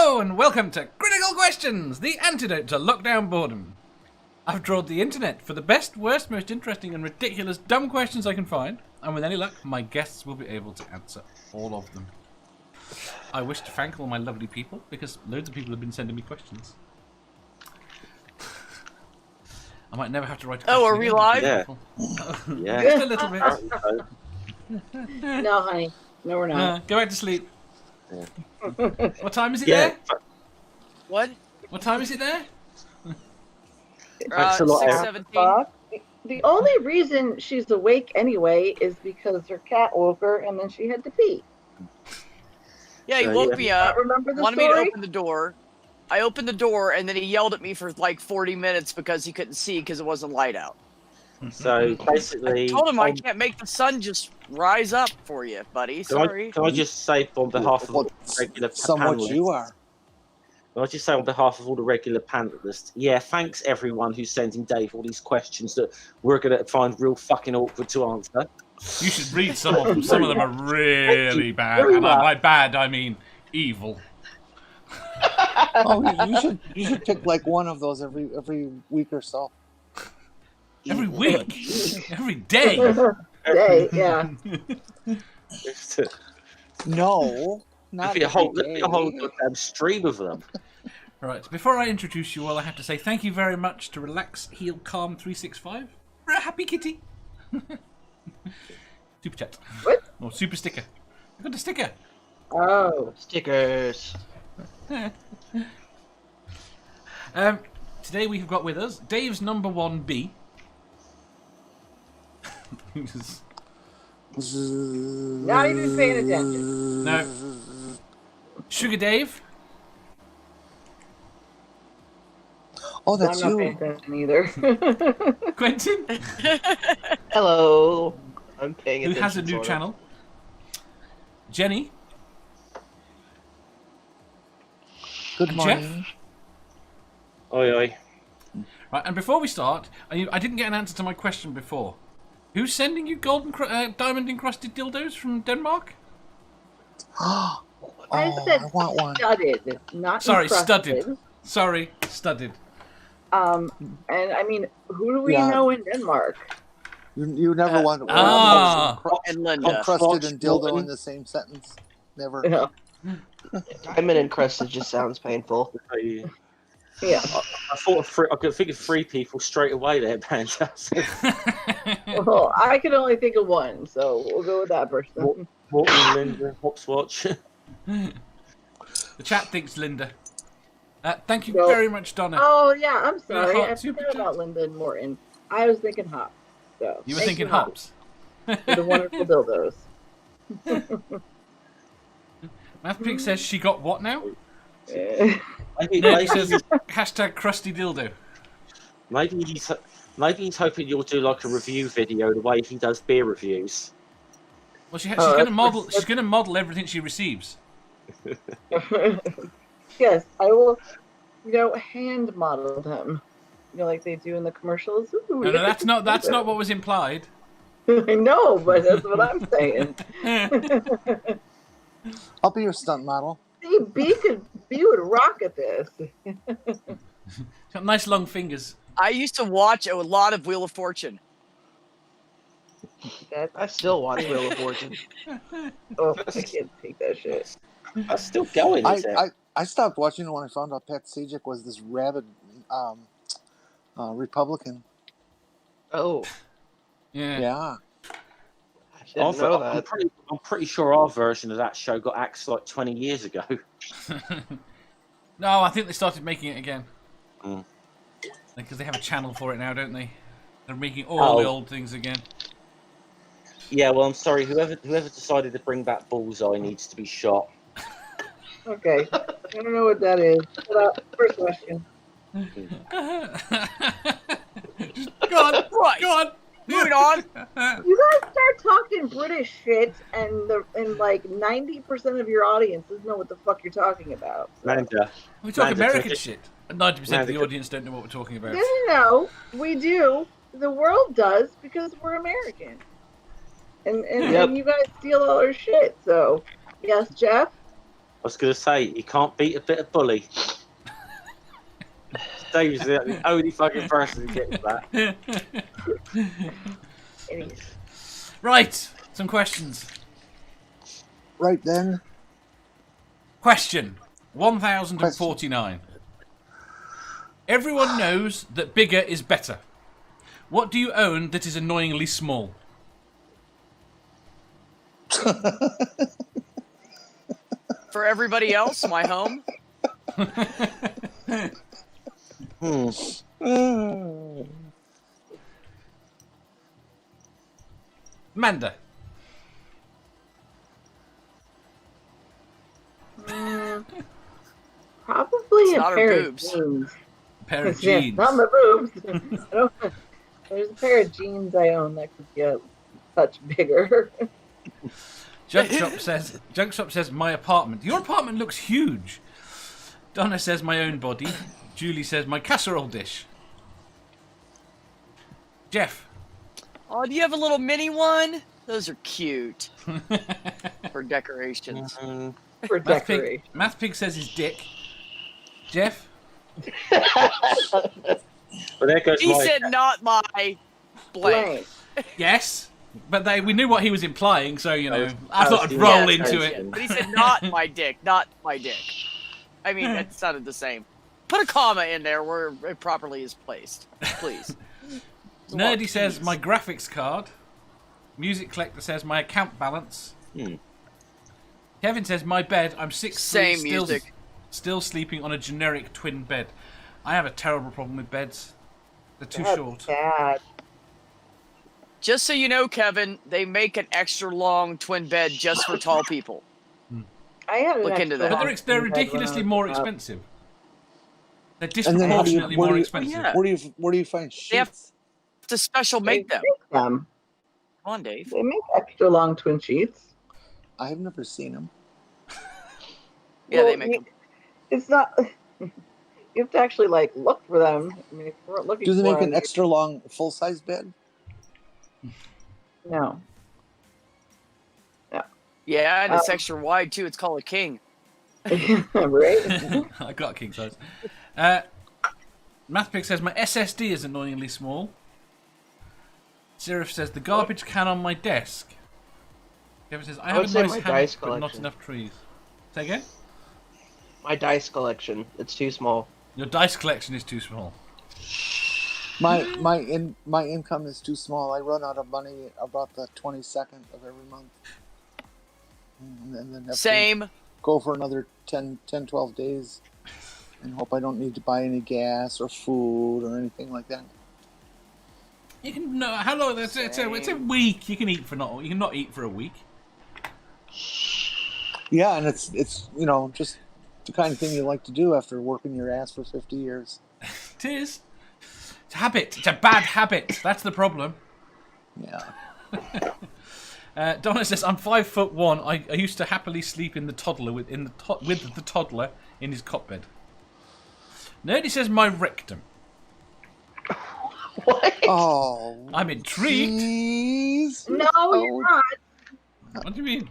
Hello and welcome to Critical Questions, the antidote to lockdown boredom. I've trawled the internet for the best, worst, most interesting and ridiculous dumb questions I can find, and with any luck, my guests will be able to answer all of them. I wish to thank all my lovely people, because loads of people have been sending me questions. I might never have to write a question. Oh, are we live? Yeah. Yeah. Just a little bit. No, honey. No, we're not. Go back to sleep. Yeah. What time is it Yeah. there? What? What time is it there? Thanks a lot, Eric. 6:17. The only reason she's awake anyway is because her cat woke her and then she had to pee. Yeah, he woke me up, Remember the wanted me to story? open the door. I opened the door, and then he yelled at me for like 40 minutes because he couldn't see because it wasn't light out. So basically, I told him I can't make the sun just rise up for you, buddy. Sorry. Can I just say on behalf of all the regular somewhat panelists, you are. Can I just say on behalf of all the regular panelists, yeah, thanks everyone who's sending Dave all these questions that we're going to find real fucking awkward to answer. You should read some of them. Some of them are really bad. And by bad, I mean evil. Oh, you should pick like one of those every week or so. Every week? Every day? Day, yeah. No, not There'd be a whole every day. goddamn stream of them. Right, before I introduce you all, I have to say thank you very much to Relax Heal Calm 365 for a happy kitty. Super chat. What? Or super sticker. I got a sticker. Oh. Stickers. Today we have got with us Dave's number 1B. Not even paying attention. No. Sugar Dave. Oh, that's I'm not paying you. attention either. Quentin, Hello. I'm paying who attention. has a new sort of. channel. Jenny. Good And morning. Jeff? Oi, oi. Right, and before we start, I didn't get an answer to my question before. Who's sending you diamond encrusted dildos from Denmark? I Oh, said I want one. studded, not Sorry, encrusted. studded. Sorry, studded. And I mean, who do we Yeah. know in Denmark? You never want one Ah. And Linda. crusted and dildo in the same sentence. Never. Yeah. Diamond encrusted just sounds painful. Yeah. I could think of three people straight away there, fantastic. Well, I can only think of one, so we'll go with that person. Morton, Linda, Hopswatch. The chat thinks Linda. Thank you So- very much, Donna. Oh yeah, I'm sorry. hot I super forgot chat. about Linda and Morton. I was thinking Hop. So You were thank thinking Hop, hops. for the wonderful dildos. Math Pig says she got what now? Maybe, Nick says hashtag crusty dildo. maybe he's hoping you'll do like a review video the way he does beer reviews. Well, she's Oh, going to that's- model. She's going to model everything she receives. Yes, I will. Hand model them. Like they do in the commercials. Ooh, No, that's not what was implied. I know, but that's what I'm saying. I'll be your stunt model. See, B would rock at this. Got nice long fingers. I used to watch a lot of Wheel of Fortune. I still watch Wheel of Fortune. Oh, I can't take that shit. That's still going, is it? I stopped watching it when I found out Pat Sajak was this rabid Republican. Oh, Yeah. Yeah. I didn't know that. I'm pretty sure our version of that show got axed like 20 years ago. No, I think they started making it again. Mm. Because they have a channel for it now, don't they? They're making all the old things again. Yeah, well, I'm sorry. Whoever decided to bring back Bullseye needs to be shot. Okay, I don't know what that is. First question. Go on, Right. go on. Moving on. You guys start talking British shit, and like 90% of your audience doesn't know what the fuck you're talking about. Amanda, We talk Amanda, American take it. shit. 90% of the Amanda, audience don't know what we're talking about. No, we do. The world does because we're American, and Yep. you guys steal all our shit. So, yes, Jeff. was going to say, you can't beat a bit of bully. Dave's the only fucking person who gets that. Right, some questions. Right then. Question 1049. Everyone knows that bigger is better. What do you own that is annoyingly small? For everybody else, my home. Amanda. Probably a not her pair of boobs. jeans. A pair of Yeah, jeans. not my boobs. There's a pair of jeans I own that could get much bigger. Junk Shop says my apartment. Your apartment looks huge. Donna says my own body. Julie says my casserole dish. Jeff. Oh, do you have a little mini one? Those are cute. For decorations. For decoration. Math Pig says his dick. Jeff. But there goes He my said not my blank. Yes. But we knew what he was implying, so, you know, I That thought was I'd the roll intention. into it. But he said not my dick, not my dick. I mean, that sounded the same. Put a comma in there where it properly is placed, please. Nerdy says my graphics card. Music Collector says my account balance. Kevin says my bed. I'm 6'3", Same music. Still sleeping on a generic twin bed. I have a terrible problem with beds. They're too short. Sad. Just so you know, Kevin, they make an extra long twin bed just for tall people. I had an Look into extra that. But long they're twin bed ridiculously when I more was up. expensive. They're And then disproportionately more expensive. Yeah. Where do you find They have sheets? to special make them. them. Come on, Dave. They make extra long twin sheets. I have never seen them. Yeah, they Well, make them. It's not. You have to actually like look for them. I mean, if you weren't looking Do they for make them, an extra long full size bed? No. Yeah, and it's extra wide too. It's called a king. Right? I got a king size. Mathpick says my SSD is annoyingly small. Seraph says the garbage can on my desk. Kevin says I have would a say nice my hammock, dice but not collection. enough trees. Say again? My dice collection. It's too small. Your dice collection is too small. My income is too small. I run out of money about the 22nd of every month. And then have to Same. go for another 10, 12 days and hope I don't need to buy any gas or food or anything like that. You can no. How long? It's a week. You can eat for not. You can not eat for a week. Yeah, and it's just the kind of thing you like to do after working your ass for 50 years. It is. It's a habit. It's a bad habit. That's the problem. Yeah. Donna says, I'm 5'1". I used to happily sleep in the toddler with the toddler in his cot bed. Nerdy says, my rectum. What? Oh. I'm intrigued. Jeez. No, you're not. What do you mean?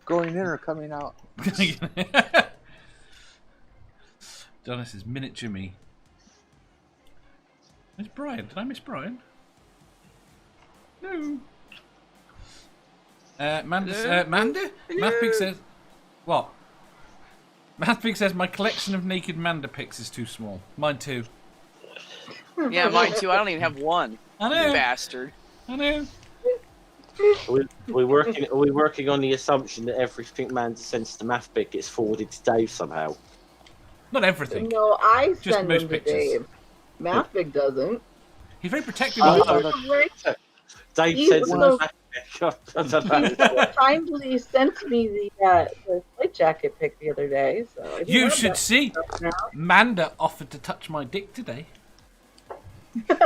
Going in or coming out? Donna says, miniature me. Where's Brian? Did I miss Brian? No. Manda? Mathpig says, what? Mathpig says, my collection of naked Manda pics is too small. Mine too. Yeah, mine too. I don't even have one. I know. You bastard. I know. We're working on the assumption that everything man sends to Mathpic gets forwarded to Dave somehow. Not everything. No, I Just send most them to pictures. Dave. Mathbig doesn't. He's very protective I of thought stuff. Dave He sends was to Mathpic. I don't know. Kindly sent me the flight jacket pic the other day. So I do You have should that see. stuff now. Manda offered to touch my dick today. When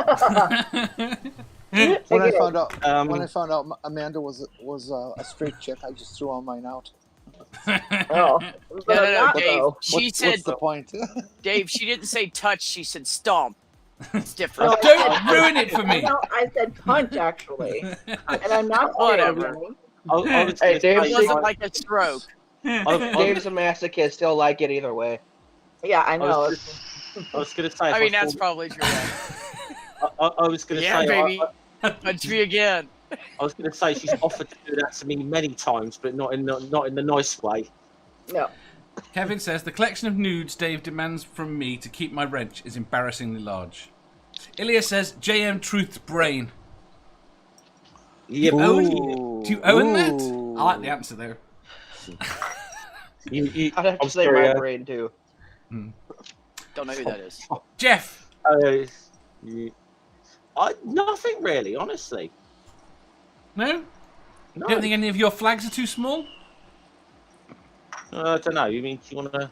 I found out Amanda was a straight chick, I just threw all mine out. Oh, but I'm No, not, Dave. though. She said, What's the point? Dave, she didn't say touch. She said stomp. It's different. No, Don't ruin it for me. I said punch, actually. And I'm not Whatever. saying I was Hey, gonna say, Dave, It wasn't like a stroke. Dave's a masochist. He'll like it either way. Yeah, I I know. was gonna say. I if mean, I that's thought- probably true. Yeah, I was gonna yeah say. baby. Punch me again. I was gonna say she's offered to do that to me many times, but not in the nice way. No. Kevin says the collection of nudes Dave demands from me to keep my wrench is embarrassingly large. Ilya says JM Truth's brain. Yeah, Do you own that? Ooh. I like the answer though. I'd have to I'm say sorry, my brain too. Don't know who that is. Jeff. Nothing really, honestly. No? No, Don't think any of your flags are too small? I don't know. You mean you want to?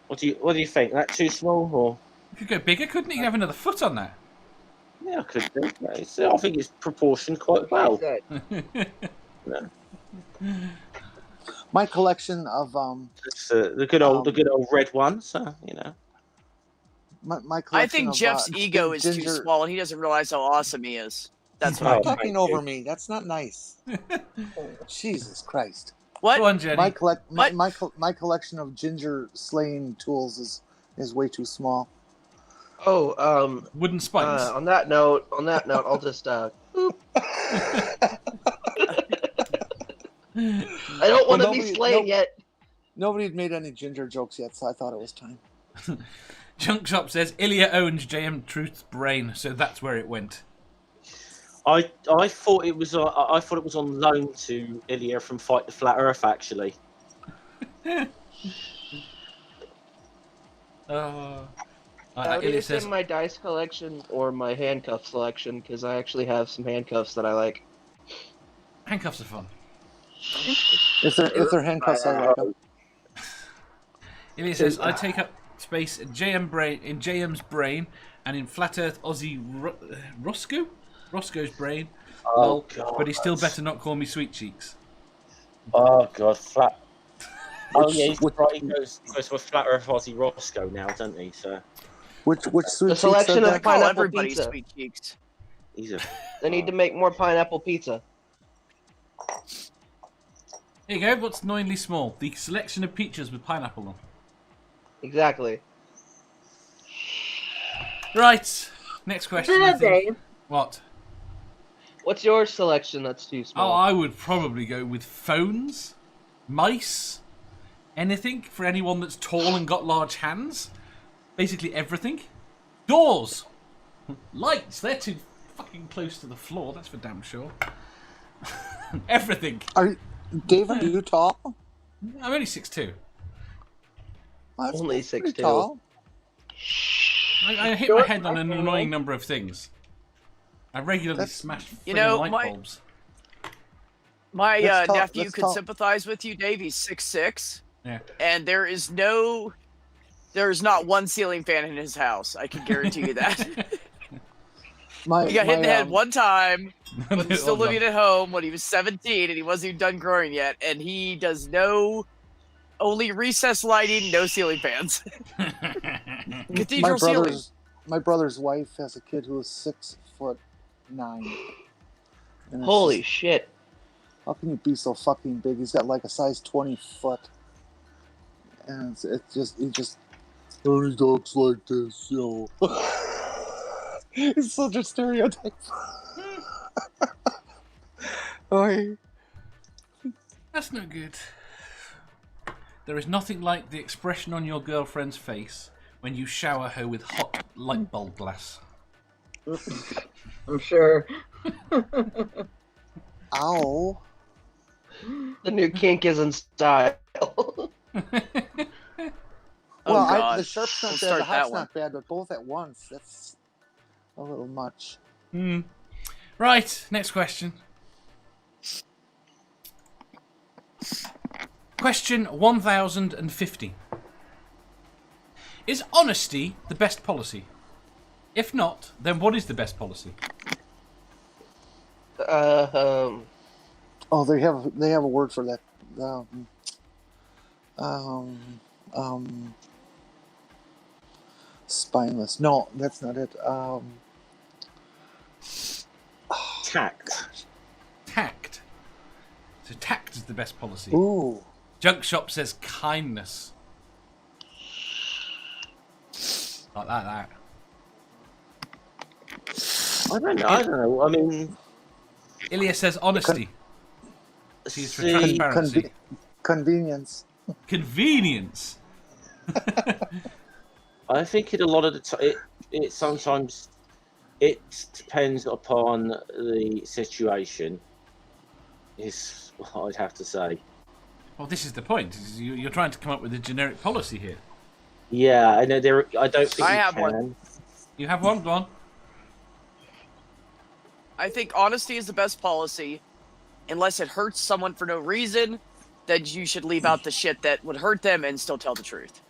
What do you think? That too small, or You could go bigger, couldn't you? You could have another foot on that. yeah, I could do. I think it's proportioned quite well. Good. Yeah. My collection of It's, the good old red one. So you know. my collection I think of, Jeff's ego is too ginger... small, and he doesn't realize how awesome he is. That's Oh, what I Stop think. talking thank over you. me. That's not nice. Jesus Christ. What? Go on, Jenny. My collection of ginger slaying tools is way too small. Oh, Wooden spikes. on that note, I'll just boop. I don't want to be nobody- slaying yet. Nobody had made any ginger jokes yet, so I thought it was time. Junk Shop says Ilya owns JM Truth's brain, so that's where it went. I thought it was on loan to Ilya from Fight the Flat Earth actually. Would Ilya you say says my dice collection or my handcuff selection? Because I actually have some handcuffs that I like. handcuffs are fun. If they're handcuffs, I like them. Ilya says I take up space in JM's brain and in Flat Earth Aussie Roscoe's brain. Oh Lol, god! but he still better not call me Sweet Cheeks. Oh god, flat. Oh yeah, he's which- right. He goes to a Flat Earth Aussie Roscoe now, doesn't he? So Which The sweet selection cheeks of I call pineapple everybody pizza. sweet cheeks. he's a. They need to make more pineapple pizza. Here you go. What's annoyingly small? The selection of peaches with pineapple on. Exactly. Right. Next question. I think. Dave. What? What's your selection that's too Oh, small? I would probably go with phones, mice, anything for anyone that's tall and got large hands. Basically everything. Doors, lights. They're too fucking close to the floor. That's for damn sure. Everything. Dave, are you tall? I'm only 6'2". Well, that's Only pretty 6'2". tall. I hit my head on an annoying number of things. I regularly That's- smash You friggin' know, light my- bulbs. My Let's talk- nephew let's could talk. sympathize with you, Dave. He's 6'6", Yeah. and there's not one ceiling fan in his house. I can guarantee you that. He got hit in the head one time when he was still living at home when he was 17 and he wasn't even done growing yet, and he does only recessed lighting, no ceiling fans. Cathedral ceiling. My brother's wife has a kid who is 6'9". And it's Holy just, shit. how can you be so fucking big? He's got like a size 20 foot. And he talks like this, yo. It's such a stereotype. Oh, That's no good. There is nothing like the expression on your girlfriend's face when you shower her with hot light bulb glass. I'm sure. ow. The new kink is in style. Oh, Well, God. the sharp's We'll not bad, start the that hot's one. not bad, but both at once, that's a little much. Right, next question. Question 1050. Is honesty the best policy? If not, then what is the best policy? Oh, they have a word for that. Spineless. No, that's not it. Tact. Tact. So tact is the best policy. Ooh. Junk Shop says kindness. Like that. I don't know. I mean, Ilya says honesty. She's for see, transparency. Convenience. Convenience. I think a lot of the time, it sometimes it depends upon the situation. Is what I'd have to say. Well, this is the point. You're trying to come up with a generic policy here. Yeah, I know there. I don't think I you have can. one. You have one? Go on. I think honesty is the best policy, unless it hurts someone for no reason. Then you should leave out the shit that would hurt them and still tell the truth.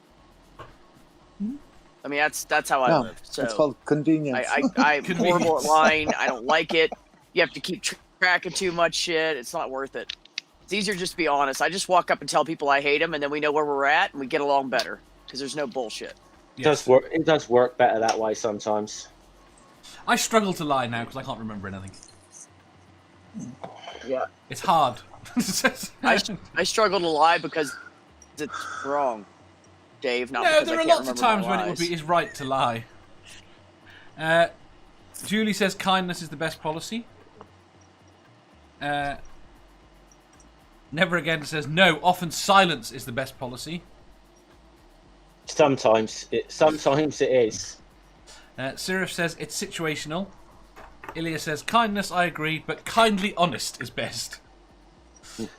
I mean, that's how I live. So it's called convenience. I'm horrible at lying. I don't like it. You have to keep track of too much shit. It's not worth it. It's easier just to be honest. I just walk up and tell people I hate them, and then we know where we're at, and we get along better because there's no bullshit. It does work. It does work better that way sometimes. I struggle to lie now because I can't remember anything. Yeah. It's hard. I struggle to lie because it's wrong, Dave. Not No, because there I are can't lots of remember my times when it would be lies. his right to lie. Julie says kindness is the best policy. Never Again says no, often silence is the best policy. Sometimes it is. Sirif says it's situational. Ilya says kindness, I agree, but kindly honest is best.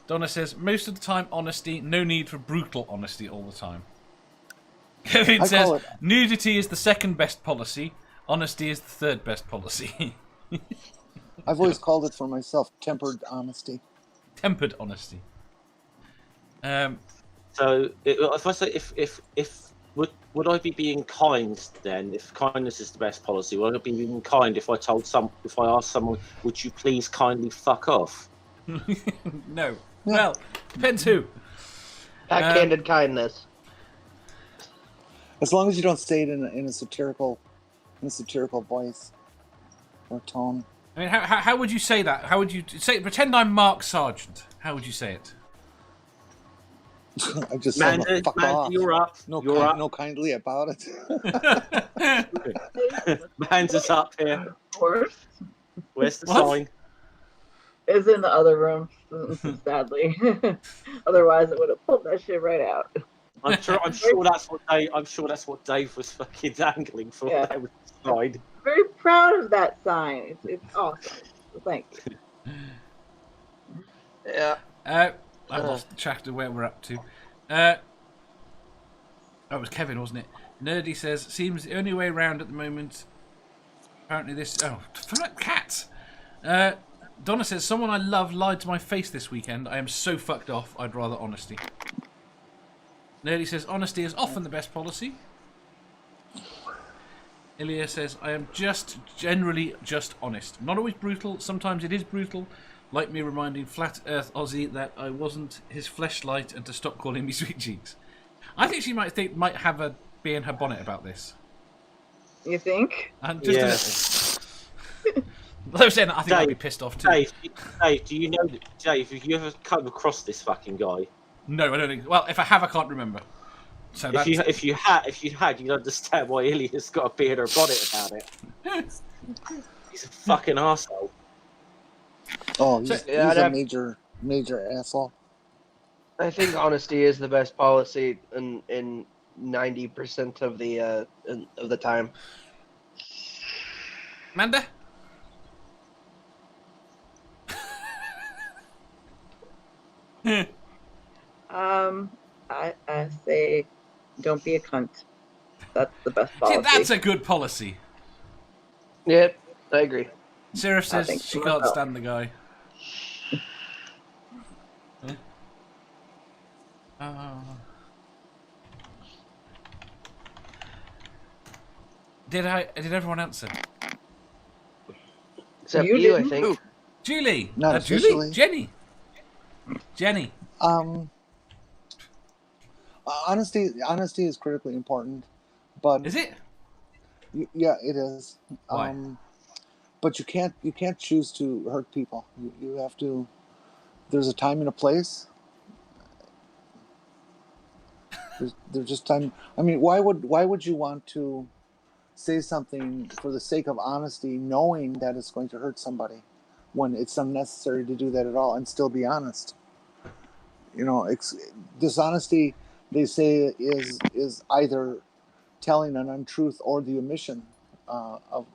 Donna says most of the time honesty, no need for brutal honesty all the time. Kevin says nudity is the second best policy, honesty is the third best policy. I've always called it for myself tempered honesty. Tempered honesty. So if I say if would I be being kind then? If kindness is the best policy, would I be being kind if I asked someone, would you please kindly fuck off? No. Well, depends who. Backhanded kindness. As long as you don't say it in a satirical voice or tone. I mean, how would you say that? How would you say? Pretend I'm Mark Sargent. How would you say it? I just said, fuck off. You're up. No kindly about it. Man's up here. Of course. Where's the What? sign? It's in the other room, sadly. Otherwise, I would have pulled that shit right out. I'm sure that's what Dave was fucking dangling for. Yeah. That was the sign. Very proud of that sign. It's awesome. So thank you. Yeah. I lost the track of where we're up to. That was Kevin, wasn't it? Nerdy says, seems the only way around at the moment. Apparently this... Oh, cats! Donna says, someone I love lied to my face this weekend. I am so fucked off, I'd rather honesty. Nerdy says, honesty is often the best policy. Ilya says, I am generally just honest. Not always brutal, sometimes it is brutal. Like me reminding Flat Earth Aussie that I wasn't his fleshlight and to stop calling me sweet cheeks. I think she might have a bee in her bonnet about this. You think? And just a little. Though saying that, I think I'd be pissed off too. Dave, do you know that, Dave, have you ever come across this fucking guy? No, I don't think. Well, if I have, I can't remember. So if you had, you'd understand why Ilya's got a bee in her bonnet about it. He's a fucking arsehole. Oh, he's a major asshole. I think honesty is the best policy in 90% of the time. Amanda? I say, don't be a cunt. That's the best policy. See, that's a good policy. Yep, I agree. Sirif says think she so can't myself. stand the guy. Did everyone answer? Except You you, I didn't? think. Ooh. Julie. Not Julie? officially. Jenny. Honesty is critically important, but Is it? yeah, it is. Why? But you can't choose to hurt people. You have to there's a time and a place. There's just time. I mean, why would you want to say something for the sake of honesty, knowing that it's going to hurt somebody, when it's unnecessary to do that at all, and still be honest? You know, dishonesty, they say, is either telling an untruth or the omission of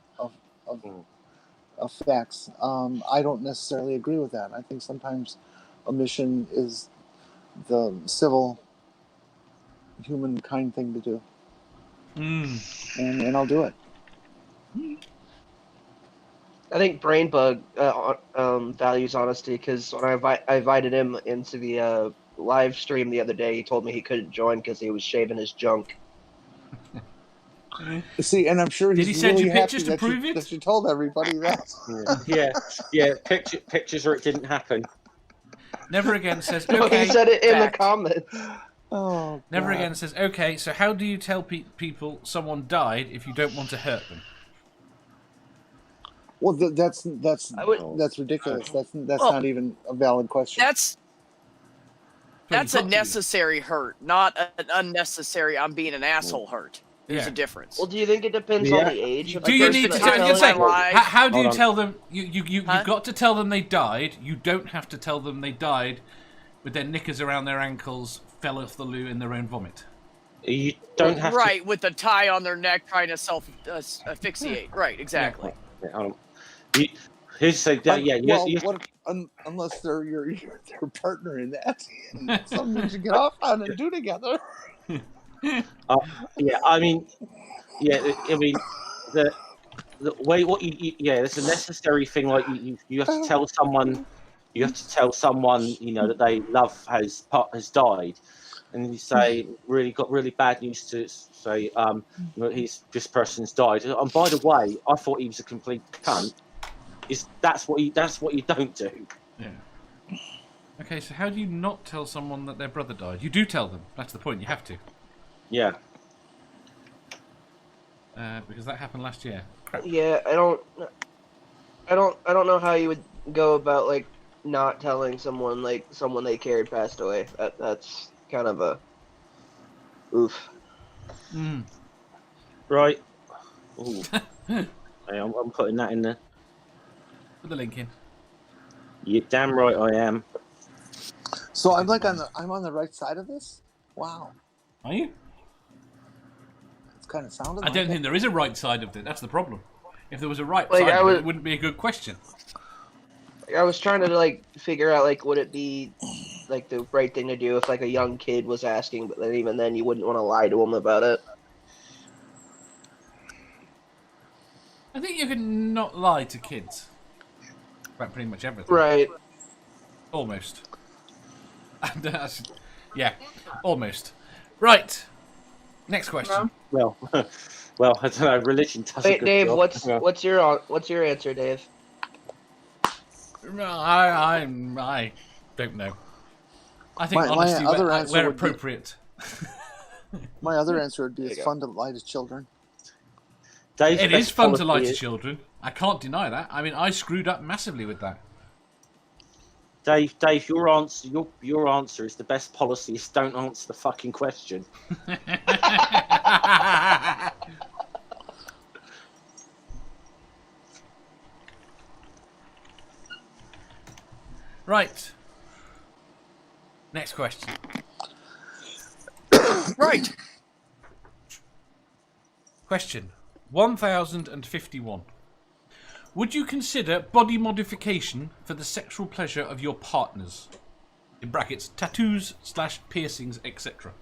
facts. I don't necessarily agree with that. I think sometimes omission is the civil, humankind thing to do. And I'll do it. I think Brainbug values honesty, because when I invited him into the live stream the other day, he told me he couldn't join because he was shaving his junk. See, and I'm sure he's Did he send really you pictures happy to prove it? that you told everybody that. Yeah. Pictures, or it didn't happen. Never Again says, No, okay. he said it in the Fact. comments. Oh, Never God. Again says, okay, so how do you tell people someone died if you don't want to hurt them? Well, that's ridiculous. That's Well, not even a valid question. That's a necessary hurt, not an unnecessary I'm being an asshole hurt. There's Yeah. a difference. Well, do you think it depends on the age of the Do you person need to that tell you're I was gonna telling? say, how do you Hold on. tell them? You've Huh? got to tell them they died. You don't have to tell them they died with their knickers around their ankles, fell off the loo in their own vomit. You don't have right, with the tie on their neck trying to self-asphyxiate. Right, exactly. to. Here's so Unless they're your partner in that, and something you should get off on and do together. I mean, the way it's a necessary thing. Like you have to tell someone, that they love has died, and you say got really bad news to say this person's died. And by the way, I thought he was a complete cunt. That's what you don't do. Yeah. Okay, so how do you not tell someone that their brother died? You do tell them. That's the point. You have to. Yeah. Because that happened last year. Crap. Yeah, I don't know how you would go about like not telling someone they cared passed away. That's kind of a oof. Right. Ooh. Hey, I'm putting that in there. Put the link in. You're damn right I am. So I'm on the right side of this. Wow, Are you? it's kind of sounded. I don't think there is a right side of it. That's the problem. If there was a right Like, side I of was- it wouldn't be a good question. I was trying to figure out would it be the right thing to do if a young kid was asking, but then even then you wouldn't want to lie to them about it. I think you can not lie to kids about pretty much everything. Right. Almost. Yeah, almost. Right. Next question. Well, well, I don't know. Religion does a Wait, good Dave, job. what's your answer, Dave? I don't know. I think My honesty other answer where would be- appropriate. My other answer would be There it's you go. fun to lie to children. Dave's It best is fun to lie policy to is- children. I can't deny that. I mean, I screwed up massively with that. Dave, your answer is the best policy is don't answer the fucking question. Right. Next question. Right. Question 1051. Would you consider body modification for the sexual pleasure of your partners? In brackets, tattoos / piercings, etc.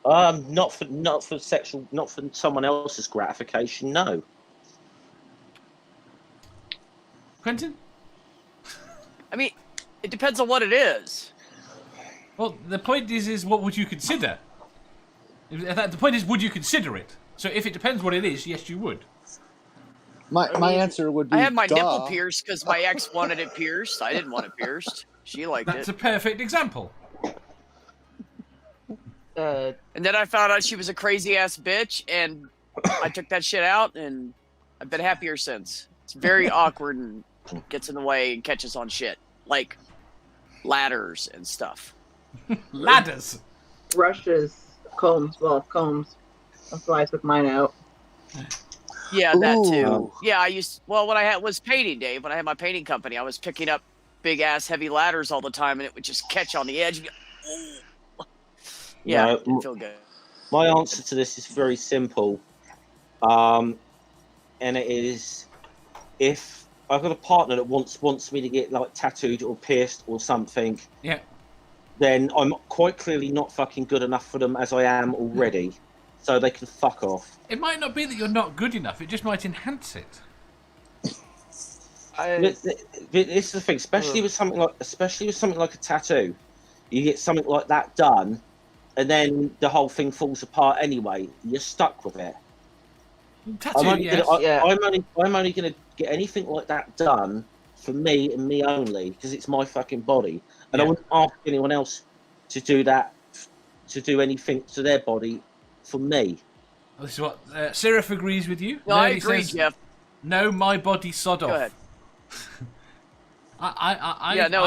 Not for someone else's gratification. No. Quentin? I mean, it depends on what it is. Well, the point is what would you consider? The point is, would you consider it? So if it depends what it is, yes, you would. My answer would be I had my duh. nipple pierced because my ex wanted it pierced. I didn't want it pierced. She liked That's it. a perfect example. And then I found out she was a crazy ass bitch, and I took that shit out, and I've been happier since. It's very awkward and gets in the way and catches on shit, like ladders and stuff. Ladders. Brushes, combs. Well, combs. That's why I took mine out. Yeah, that too. Ooh. Yeah, when I was painting, Dave, when I had my painting company, I was picking up big ass heavy ladders all the time, and it would just catch on the edge. And go, yeah, No, it didn't feel good. My answer to this is very simple, and it is if I've got a partner that wants me to get like tattooed or pierced or something, Yeah. then I'm quite clearly not fucking good enough for them as I am already, so they can fuck off. It might not be that you're not good enough. It just might enhance it. This is the thing, especially with something like a tattoo. You get something like that done, and then the whole thing falls apart anyway. You're stuck with it. Tattoo, yes. I'm only going to get anything like that done for me and me only, because it's my fucking body, and I wouldn't ask anyone else to do that, to do anything to their body for me. This is what Seraph agrees with you. No, I Nerdy agree, says, Jeff. No, my body sod off. Go ahead.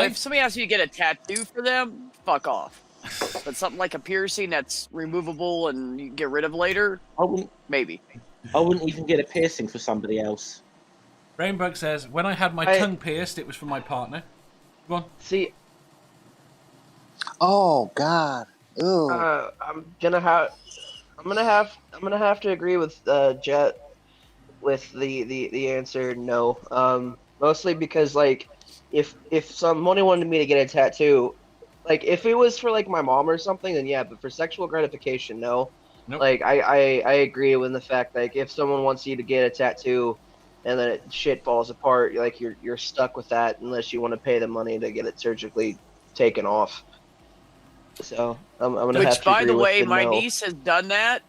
If somebody asks you to get a tattoo for them, fuck off. But something like a piercing that's removable and you can get rid of later, maybe. I wouldn't even get a piercing for somebody else. Rainbug says, when I had my tongue pierced, it was for my partner. Go on. See, Oh God. Ew. I'm gonna have to agree with Jet with the answer no. Mostly because like if somebody wanted me to get a tattoo, like if it was for like my mom or something, then yeah. But for sexual gratification, no. Nope. Like I agree with the fact like if someone wants you to get a tattoo and then shit falls apart, like you're stuck with that unless you want to pay the money to get it surgically taken off. So I'm gonna have to Which, by agree the with way, the my no. niece has done that.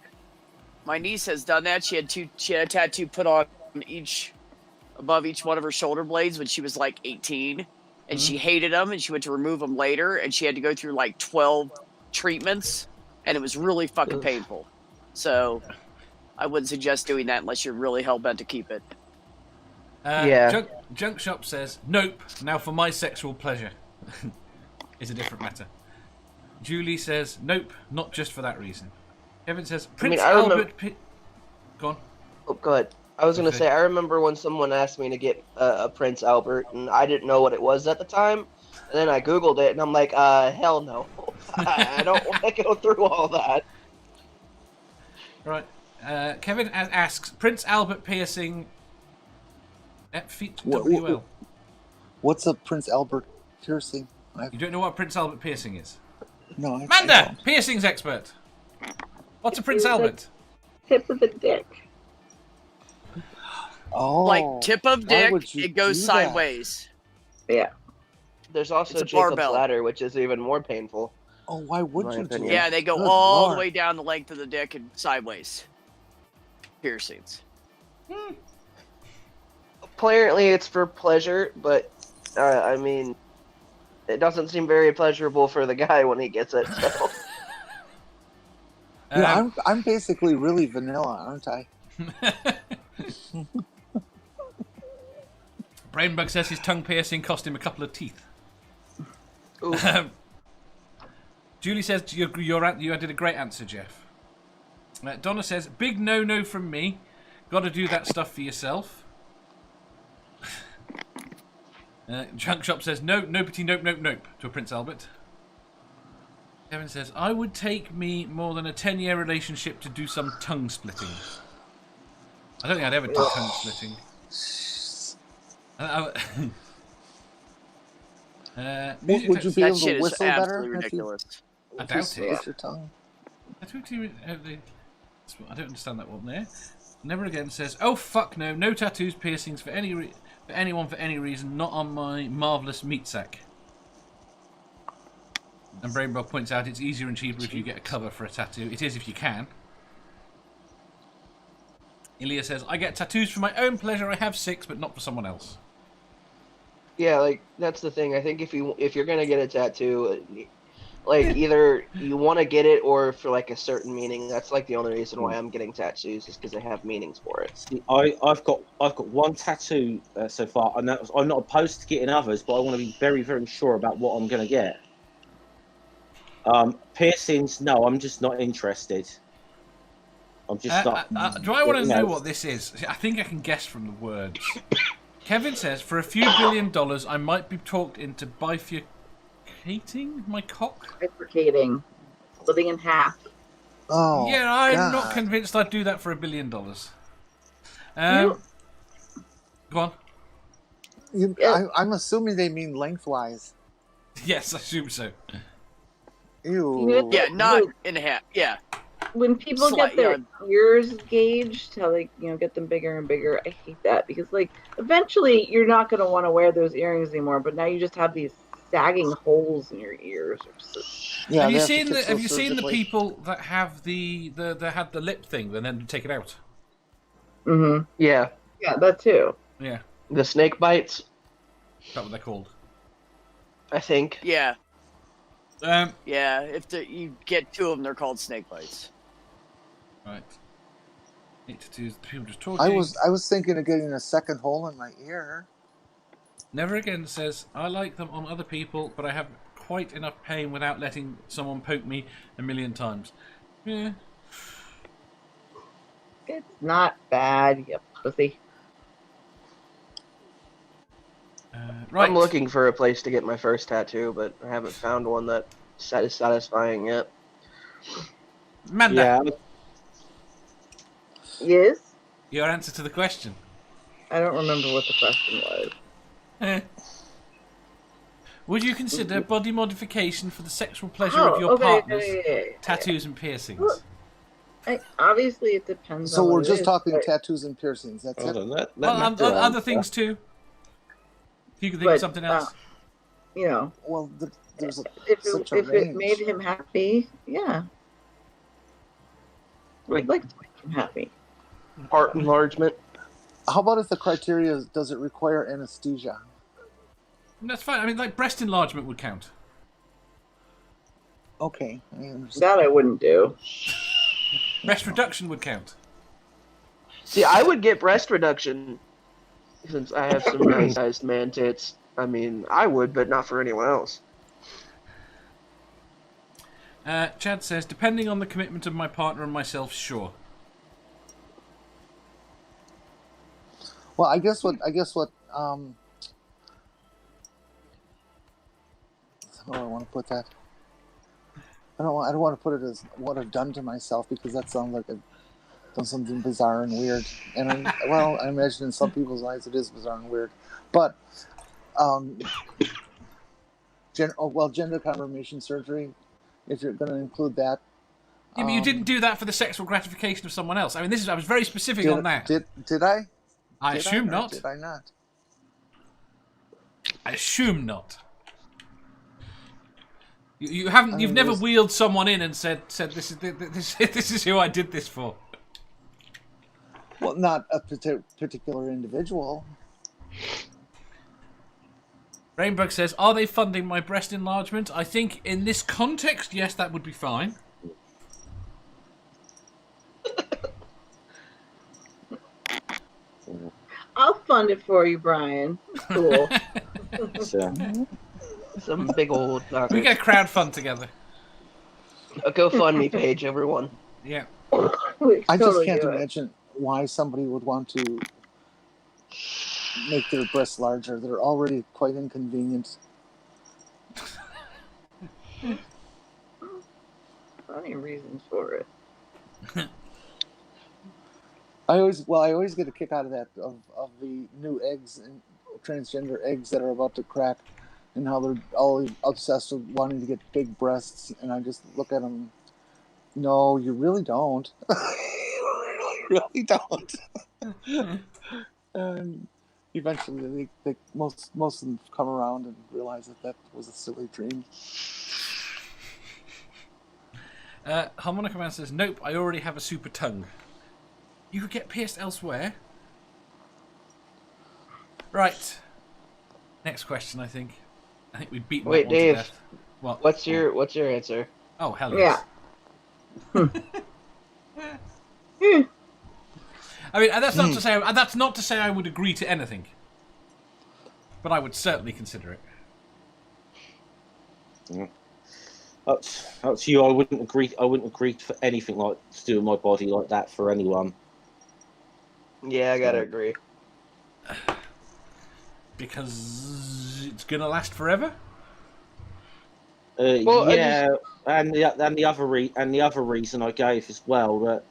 She had a tattoo put on above each one of her shoulder blades when she was like 18, and she hated them, and she went to remove them later, and she had to go through like 12 treatments, and it was really fucking painful. So I wouldn't suggest doing that unless you're really hell bent to keep it. Yeah. Junk Shop says, nope, now for my sexual pleasure. Is a different matter. Julie says, nope, not just for that reason. Kevin says, Prince Albert... Go on. Oh, go ahead. I was going to say, I remember when someone asked me to get a Prince Albert, and I didn't know what it was at the time. And then I Googled it, and I'm like, hell no. I don't want to go through all that. Right. Kevin asks, Prince Albert piercing... WL. What's a Prince Albert piercing? You don't know what Prince Albert piercing is? No. Amanda, piercings expert. What's a Prince Albert? Tip of the dick. Oh. Like tip of dick, it goes do sideways. Yeah. There's also It's a Jacob's barbell. Ladder, which is even more painful. Oh, why would My you do opinion. that? Yeah, they go Good all Lord. the way down the length of the dick and sideways. Piercings. Apparently it's for pleasure, but, I mean, it doesn't seem very pleasurable for the guy when he gets it, so... I'm basically really vanilla, aren't I? Brainbug says his tongue piercing cost him a couple of teeth. Julie says you did a great answer, Jeff. Donna says, big no from me. Got to do that stuff for yourself. Junk Shop says, nope to a Prince Albert. Kevin says, I would take me more than a 10-year relationship to do some tongue splitting. I don't think I'd ever do tongue splitting. Would you be That able shit to is whistle better? absolutely ridiculous. I doubt it. With your tongue? I don't understand that one there. Never Again says, oh fuck no tattoos, piercings for anyone for any reason, not on my marvellous meat sack. And Brainbug points out it's easier and cheaper if you get a cover for a tattoo. It is if you can. Ilya says, I get tattoos for my own pleasure. I have 6, but not for someone else. Yeah, like, that's the thing. I think if you're gonna get a tattoo, like either you want to get it or for like a certain meaning. That's like the only reason why I'm getting tattoos is because they have meanings for it. See, I've got one tattoo so far, and I'm not opposed to getting others, but I want to be very, very sure about what I'm going to get. Piercings, no, I'm just not interested. I'm just not. Do I want to know what this is? I think I can guess from the words. Kevin says, for a few $1 billion, I might be talked into bifurcating my cock. Bifurcating. Splitting in half. Oh, Yeah, I'm God. not convinced I'd do that for $1 billion. Go on. I'm assuming they mean lengthwise. Yes, I assume so. Ew. Yeah, not in half. Yeah. When people get their ears gauged, how they get them bigger and bigger, I hate that because like eventually you're not going to want to wear those earrings anymore. But now you just have these sagging holes in your ears. Yeah, have you seen the people that have the had the lip thing and then take it out? Mm-hmm. Yeah. Yeah, that too. Yeah. The snake bites. Is that what they're called? I think. Yeah. Yeah, if you get 2 of them, they're called snake bites. Right. People just talking. I was thinking of getting a second hole in my ear. Never Again says, I like them on other people, but I have quite enough pain without letting someone poke me 1,000,000 times. Yeah. It's not bad, you pussy. Right. I'm looking for a place to get my first tattoo, but I haven't found one that is satisfying yet. Manda. Yeah. Yes? Your answer to the question. I don't remember what the question was. Would you consider body modification for the sexual pleasure of your partners? Tattoos and piercings. Well, obviously, it depends. So on we're what just it is, talking but- tattoos and piercings. That's it. Other things too. If you could think of something else. Well, there's if such a it range. made him happy, yeah, I'd like to make him happy. Heart enlargement. How about if the criteria is, does it require anesthesia? That's fine. I mean, like breast enlargement would count. Okay. I understand. That I wouldn't do. Breast reduction would count. See, I would get breast reduction since I have some nice sized man tits. I mean, I would, but not for anyone else. Chad says, depending on the commitment of my partner and myself, sure. Well, I guess what how do I want to put that? I don't want to put it as what I've done to myself because that sounds like I've done something bizarre and weird. And I imagine in some people's eyes it is bizarre and weird. But gender confirmation surgery, if you're going to include that. Yeah, but you didn't do that for the sexual gratification of someone else. I mean, I was very specific on that. Did I? I assume not. Did I not? I assume not. You've never wheeled someone in and said this is who I did this for. Well, not a particular individual. Rainbug says, are they funding my breast enlargement? I think in this context, yes, that would be fine. I'll fund it for you, Brian. Cool. Some big old doctor. We get a crowd fund together. A GoFundMe page, everyone. Yeah. I just can't imagine why somebody would want to make their breasts larger. They're already quite inconvenient. Funny reasons for it. I always get a kick out of that of the new eggs and transgender eggs that are about to crack, and how they're all obsessed with wanting to get big breasts, and I just look at them. No, you really don't. You really don't. And eventually, most of them come around and realize that was a silly dream. Harmonica Man says, nope, I already have a super tongue. You could get pierced elsewhere. Right. Next question, I think. I think we've beaten that one Dave. to death. What? What's your answer? Oh, hell yes. Yeah. I mean, that's not to say I would agree to anything, but I would certainly consider it. Yeah. That's you. I wouldn't agree for anything like to do with my body like that for anyone. Yeah, I gotta agree. Because it's gonna last forever. Well, yeah, and the other reason I gave as well, that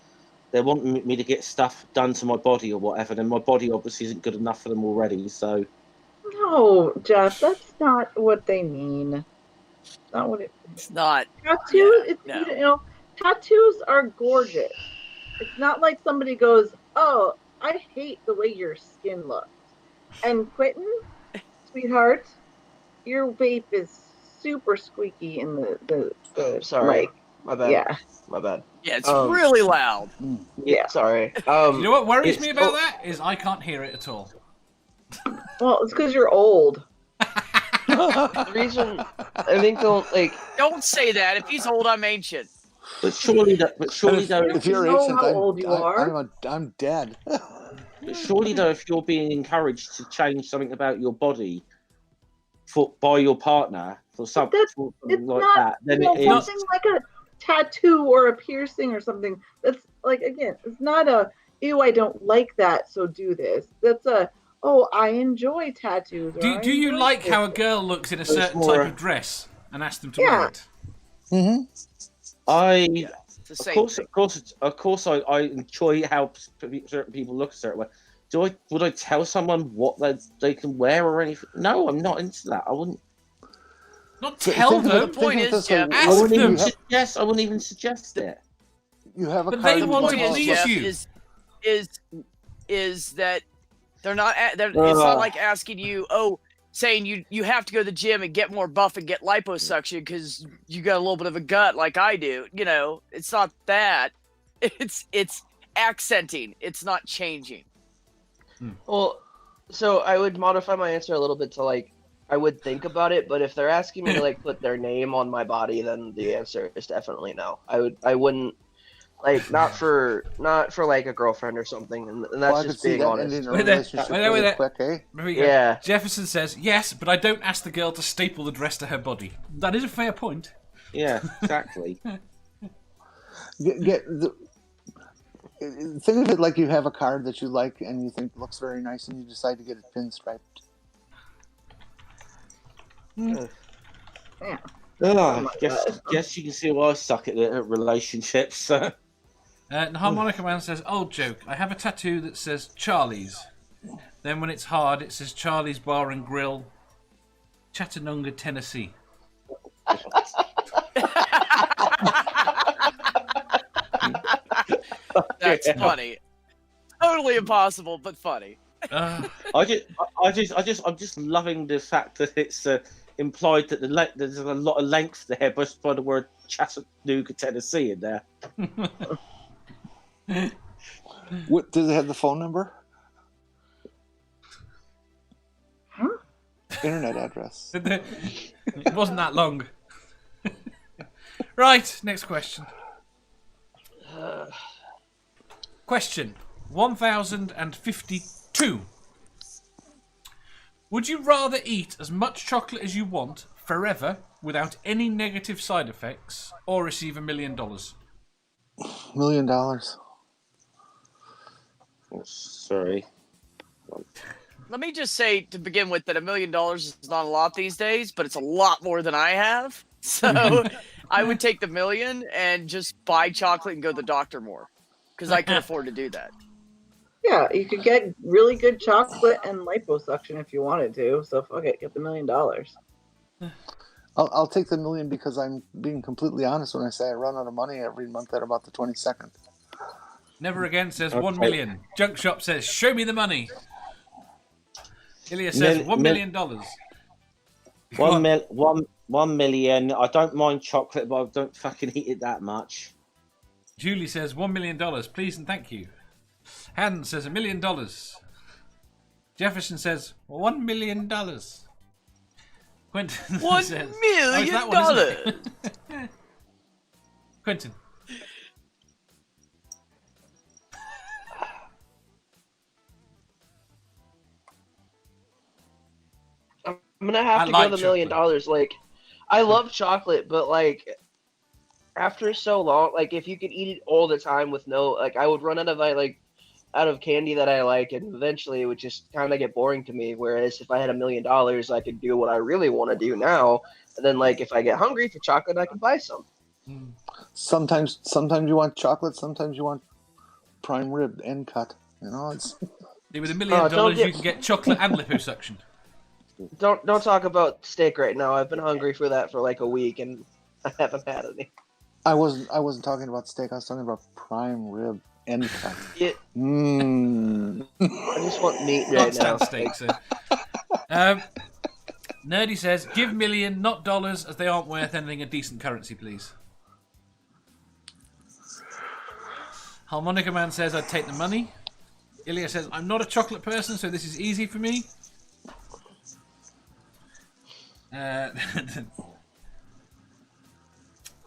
they want me to get stuff done to my body or whatever, then my body obviously isn't good enough for them already. So No, Jeff, that's not what they mean. Not what it's not. Tattoos, tattoos are gorgeous. It's not like somebody goes, "Oh, I hate the way your skin looks." And Quentin, sweetheart, your vape is super squeaky in the sorry, mic. my bad. Yeah, my bad. Yeah, it's really loud. Yeah, sorry. You know what worries me about that is I can't hear it at all. Well, it's because you're old. The reason I think don't say that. If he's old, I'm ancient. But surely though, if you're know ancient, how old you are. I'm dead. But surely though, if you're being encouraged to change something about your body by your partner for something like that, then it is something like a tattoo or a piercing or something. That's like, again, it's not a ew, I don't like that, so do this. That's a I enjoy tattoos. Do you like how a girl looks in a certain type of dress and ask them to wear it? Of course, I enjoy how certain people look a certain way. Would I tell someone what they can wear or anything? No, I'm not into that. I wouldn't. Not tell them. The point is, Jeff, I wouldn't even suggest it. You have a but card. they want to please you. Is that they're not? It's not like asking you, saying you have to go to the gym and get more buff and get liposuction because you got a little bit of a gut like I do. You know, it's not that. It's accenting. It's not changing. Well, so I would modify my answer a little bit to I would think about it, but if they're asking me to put their name on my body, then the answer is definitely no. I wouldn't not for a girlfriend or something, and that's just being honest. Yeah. Jefferson says yes, but I don't ask the girl to staple the dress to her body. That is a fair point. Yeah, exactly. Think of it like you have a card that you like and you think looks very nice, and you decide to get it pinstriped. Yeah. Guess you can see why I suck at relationships. Harmonica Man says, old joke, I have a tattoo that says Charlie's. Then when it's hard, it says Charlie's Bar and Grill, Chattanooga, Tennessee. That's funny. Totally impossible, but funny. I'm just loving the fact that it's implied that there's a lot of length there by the word Chattanooga, Tennessee in there. What does it have? The phone number? Huh? Internet address. It wasn't that long. Right, next question. Question 1052. Would you rather eat as much chocolate as you want forever without any negative side effects, or receive $1 million? $1 million. Sorry. Let me just say to begin with that $1 million is not a lot these days, but it's a lot more than I have. So I would take the $1 million and just buy chocolate and go to the doctor more, because I can afford to do that. Yeah, you could get really good chocolate and liposuction if you wanted to. So fuck it, get the $1 million. I'll take the $1 million because I'm being completely honest when I say I run out of money every month at about the 22nd. Never Again says 1 million. Junk Shop says, show me the money. Ilya says $1 million. 1 million. I don't mind chocolate, but I don't fucking eat it that much. Julie says $1 million, please and thank you. Han says $1 million. Jefferson says $1 million. Quentin $1 says, million. that one, isn't it? Quentin. I'm gonna have to like go the $1 million. Like, I love chocolate, but like, after so long, like if you could eat it all the time with no, like, I would run out of candy that I like, and eventually it would just kind of get boring to me. Whereas if I had $1 million, I could do what I really want to do now, and then like if I get hungry for chocolate, I can buy some. Sometimes you want chocolate. Sometimes you want prime rib end cut. You know, it's. With $1 million, you can get chocolate and liposuction. Don't talk about steak right now. I've been hungry for that for like a week, and I haven't had any. I wasn't talking about steak. I was talking about prime rib end cut. Yeah. I just want meat right now. Steak, so. Nerdy says, give million, not dollars, as they aren't worth anything a decent currency, please. Harmonica Man says, I'd take the money. Ilya says, I'm not a chocolate person, so this is easy for me.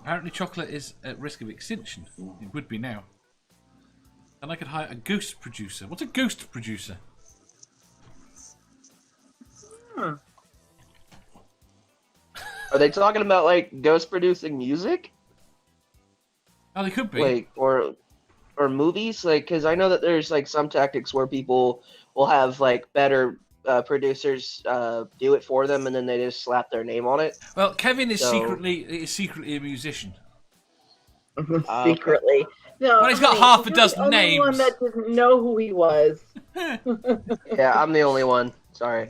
Apparently chocolate is at risk of extinction. It would be now. And I could hire a ghost producer. What's a ghost producer? Are they talking about like ghost producing music? Oh, they could be. Like, or movies? Like, because I know that there's like some tactics where people will have like better producers do it for them, and then they just slap their name on it. Well, Kevin is secretly a musician. Secretly. No, well, he's got half a dozen names. One that didn't know who he was. Yeah, I'm the only one. Sorry.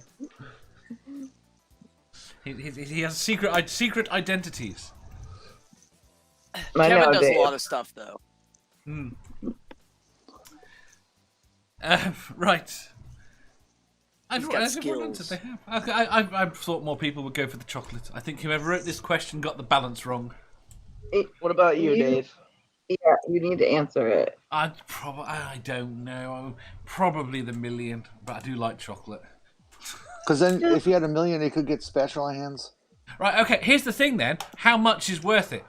He has secret identities. Kevin does a lot of stuff, though. Right. He's got skills. I thought more people would go for the chocolate. I think whoever wrote this question got the balance wrong. What about you, Dave? Yeah, you need to answer it. I don't know. Probably the $1 million, but I do like chocolate. Because then, if you had $1 million, you could get special hands. Right. Okay. Here's the thing. Then, how much is worth it?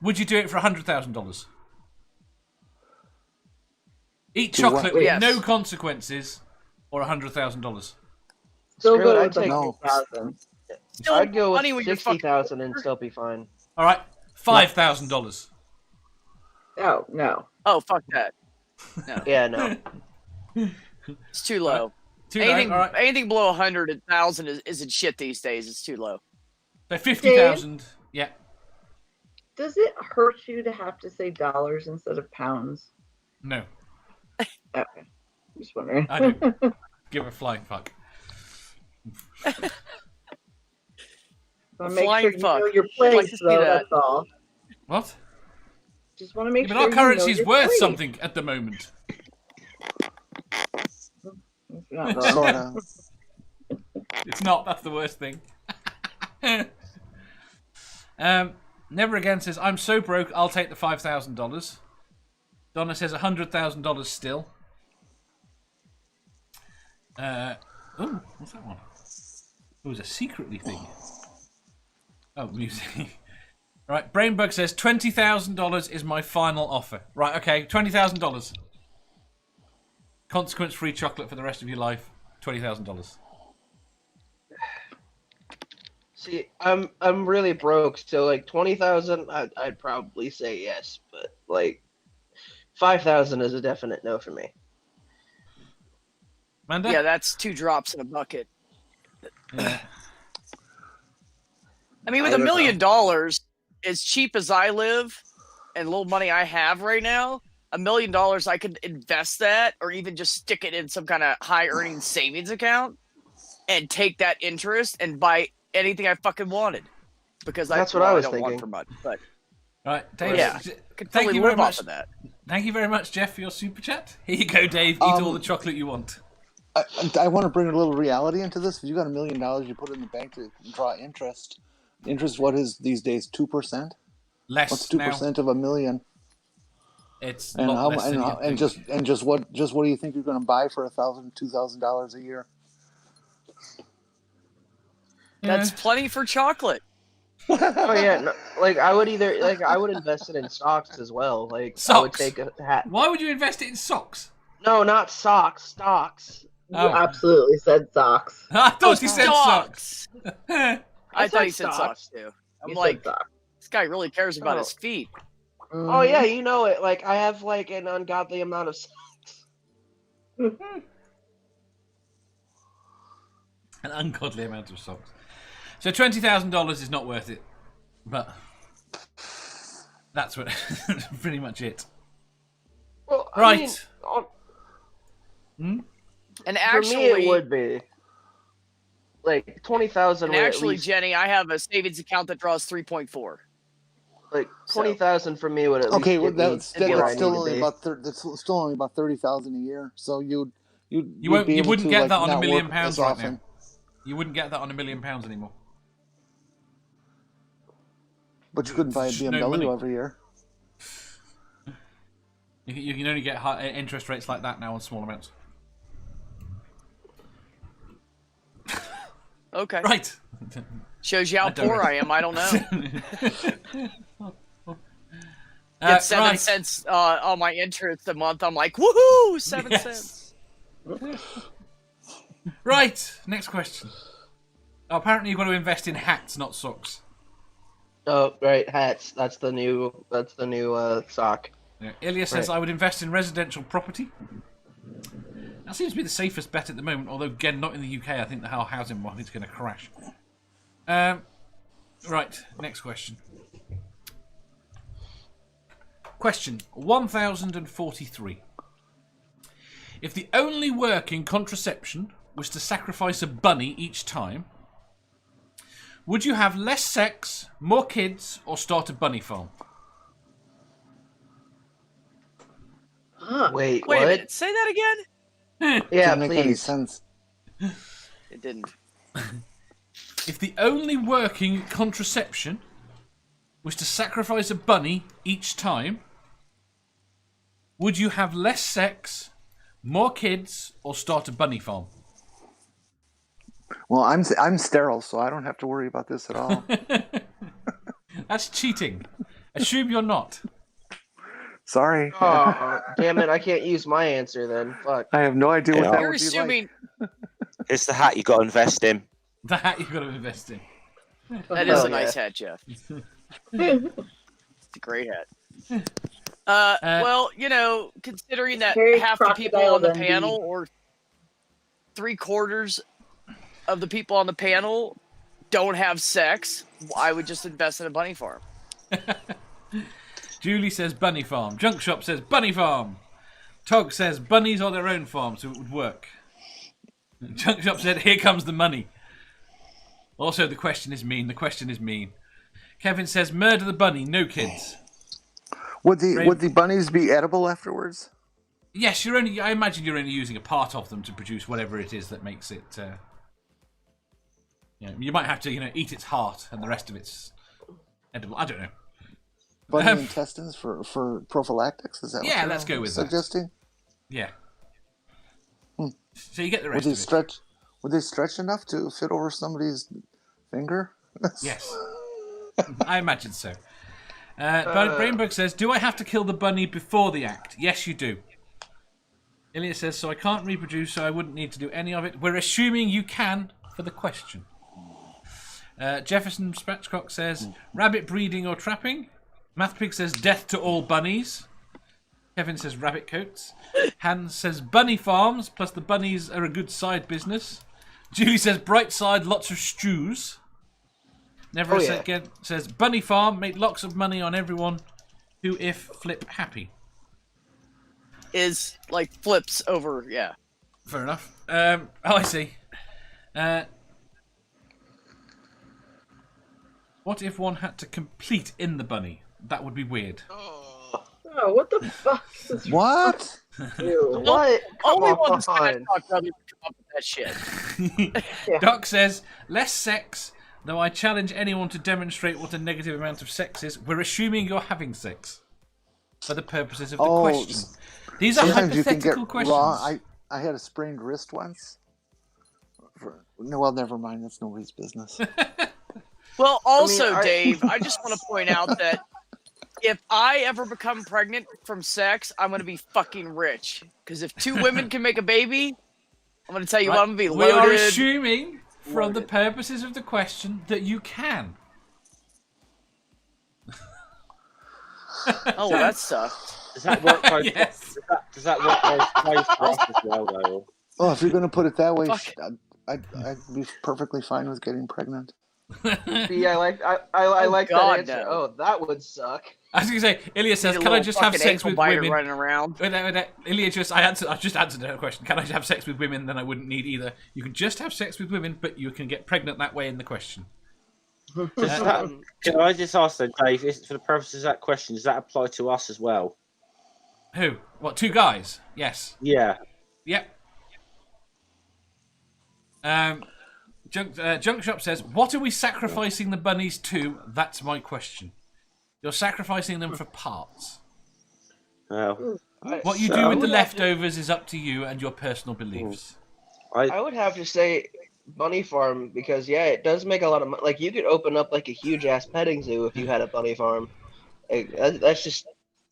Would you do it for $100,000? Eat chocolate with no consequences, or $100,000? Still go I'd with take $100,000. I'd go with $60,000 and still be fine. All right, $5,000. Oh no. Oh fuck that. No. Yeah, no. It's too low. Anything below 100,000 isn't shit these days. It's too low. So 50,000. Yeah. Does it hurt you to have to say dollars instead of pounds? No. Okay. Just wondering. I don't give a flying fuck. Make sure you know your place, though. That's all. What? Just want to make sure. But our currency is worth place. something at the moment. It's not. That's the worst thing. Never Again says, I'm so broke, I'll take the $5,000. Donna says $100,000 still. Oh, what's that one? It was a secretly thing. Oh, music. Right, Brainbug says $20,000 is my final offer. Right, okay, $20,000. Consequence-free chocolate for the rest of your life. $20,000. See, I'm really broke, so like 20,000, I'd probably say yes, but like 5,000 is a definite no for me. Amanda? Yeah, that's 2 drops in a bucket. Yeah. I mean, with $1 million, as cheap as I live and little money I have right now, $1 million I could invest that, or even just stick it in some kind of high earning savings account and take that interest and buy anything I fucking wanted, because that's what I was thinking. Want for much. But right, Dave. Yeah, thank you very much for that. Thank you very much, Jeff, for your super chat. Here you go, Dave. Eat all the chocolate you want. I want to bring a little reality into this. If you got $1 million, you put it in the bank to draw interest. Interest, what is these days? 2%. Less. What's 2% of $1 million? It's and not less just what do you think you're going to buy for $1,000, $2,000 a year? That's plenty for chocolate. Oh yeah, no, like I would invest it in socks as well. Like Socks? I would take a hat. Why would you invest it in socks? No, not socks, stocks. You absolutely said socks. I thought he said socks. I thought he said socks too. I'm You like, said socks. this guy really cares about his feet. Oh yeah, you know it. Like I have like an ungodly amount of socks. An ungodly amount of socks. So $20,000 is not worth it, but that's what pretty much it. Well, Right. And For actually, me, it would be like 20,000. And actually, Jenny, I have a savings account that draws 3.4. Like 20,000 for me would at least. Okay, well, get me that's to where I still need to only be. about that's still only about 30,000 a year. So you wouldn't get that on £1 million as right often. now. You wouldn't get that on £1 million anymore. But you couldn't buy a Just no money. BMW every year. You can only get high interest rates like that now on small amounts. Okay. Right. Shows you how don't poor know. I am. I don't know. Get 7 cents on my interest a month. I'm like, woohoo! 7 cents. Right. Next question. Oh, apparently you've got to invest in hats, not socks. Oh right, hats. That's the new sock. Yeah. Ilya says, I would invest in residential property. That seems to be the safest bet at the moment, although, again, not in the UK. I think the whole housing market's going to crash. Right, next question. Question 1043. If the only work in contraception was to sacrifice a bunny each time, would you have less sex, more kids, or start a bunny farm? Wait, Wait what? a minute. Say that again? Yeah, Doesn't make any please. sense. It didn't. If the only working contraception was to sacrifice a bunny each time, would you have less sex, more kids, or start a bunny farm? Well, I'm sterile, so I don't have to worry about this at all. That's cheating. Assume you're not. Sorry. Oh, damn it! I can't use my answer then. Fuck. I have no idea what that You're would be assuming It's the hat you got to invest in. The hat you've got to invest in. that is Oh, a nice hat, Jeff. It's a great hat. Well, you know, considering that Very half the people on the crocodile panel, or 3/4 of the people on the panel, don't have sex, I would just invest in a bunny farm. Julie says bunny farm. Junk Shop says bunny farm. Tog says bunnies are their own farm, so it would work. Junk Shop said, here comes the money. Also, the question is mean. The question is mean. Kevin says, murder the bunny, no kids. Would the bunnies be edible afterwards? Yes, I imagine you're only using a part of them to produce whatever it is that makes it. You might have to, eat its heart, and the rest of it's edible. I don't know. Bunny intestines for prophylactics? Is that what you're let's go with suggesting? that. Yeah. So you get the rest of it. Would they stretch enough to fit over somebody's finger? Yes. I imagine so. Brainbug says, do I have to kill the bunny before the act? Yes, you do. Ilya says, so I can't reproduce, so I wouldn't need to do any of it. We're assuming you can for the question. Jefferson Spatchcock says, rabbit breeding or trapping. Mathpig says, death to all bunnies. Kevin says, rabbit coats. Hans says, bunny farms, plus the bunnies are a good side business. Julie says, bright side, lots of stews. Never again says, bunny farm, make lots of money on everyone who, if flip happy. Is like flips over, yeah. Fair enough. I see. What if one had to complete in the bunny? That would be weird. Oh, what the fuck? What? What? Only Come one Smash on. Talk brother would come up with that shit. Yeah. Doc says, less sex, though I challenge anyone to demonstrate what a negative amount of sex is. We're assuming you're having sex for the purposes of the question. These are Sometimes you can hypothetical get questions. raw. I had a sprained wrist once. No, well, never mind. That's nobody's business. Well, also, I mean, Dave, I just want to point out that if I ever become pregnant from sex, I'm going to be fucking rich. Because if 2 women can make a baby, I'm going to tell you what, I'm going to be loaded. We are assuming, from the purposes of the question, that you can. Oh, well, that sucks. Does that work both? Yes. Does that work both ways for us as well, though? Oh, if you're going to put it that way, Fuck. I'd be perfectly fine with getting pregnant. See, I like that God, answer. no. Oh, that would suck. I was going to say, Ilya says, Need a can I little just have fucking sex ankle with biter women? running around. Ilya I've just answered her question. Can I have sex with women? Then I wouldn't need either. You can just have sex with women, but you can get pregnant that way in the question. Can I just ask then, Dave, for the purposes of that question, does that apply to us as well? Who? What, 2 guys? Yes. Yeah. Yep. Junk Shop says, what are we sacrificing the bunnies to? That's my question. You're sacrificing them for parts. Well, What you do with the leftovers is up to you and your personal beliefs. I would have to say bunny farm because it does make a lot of money. Like you could open up like a huge ass petting zoo if you had a bunny farm. That's just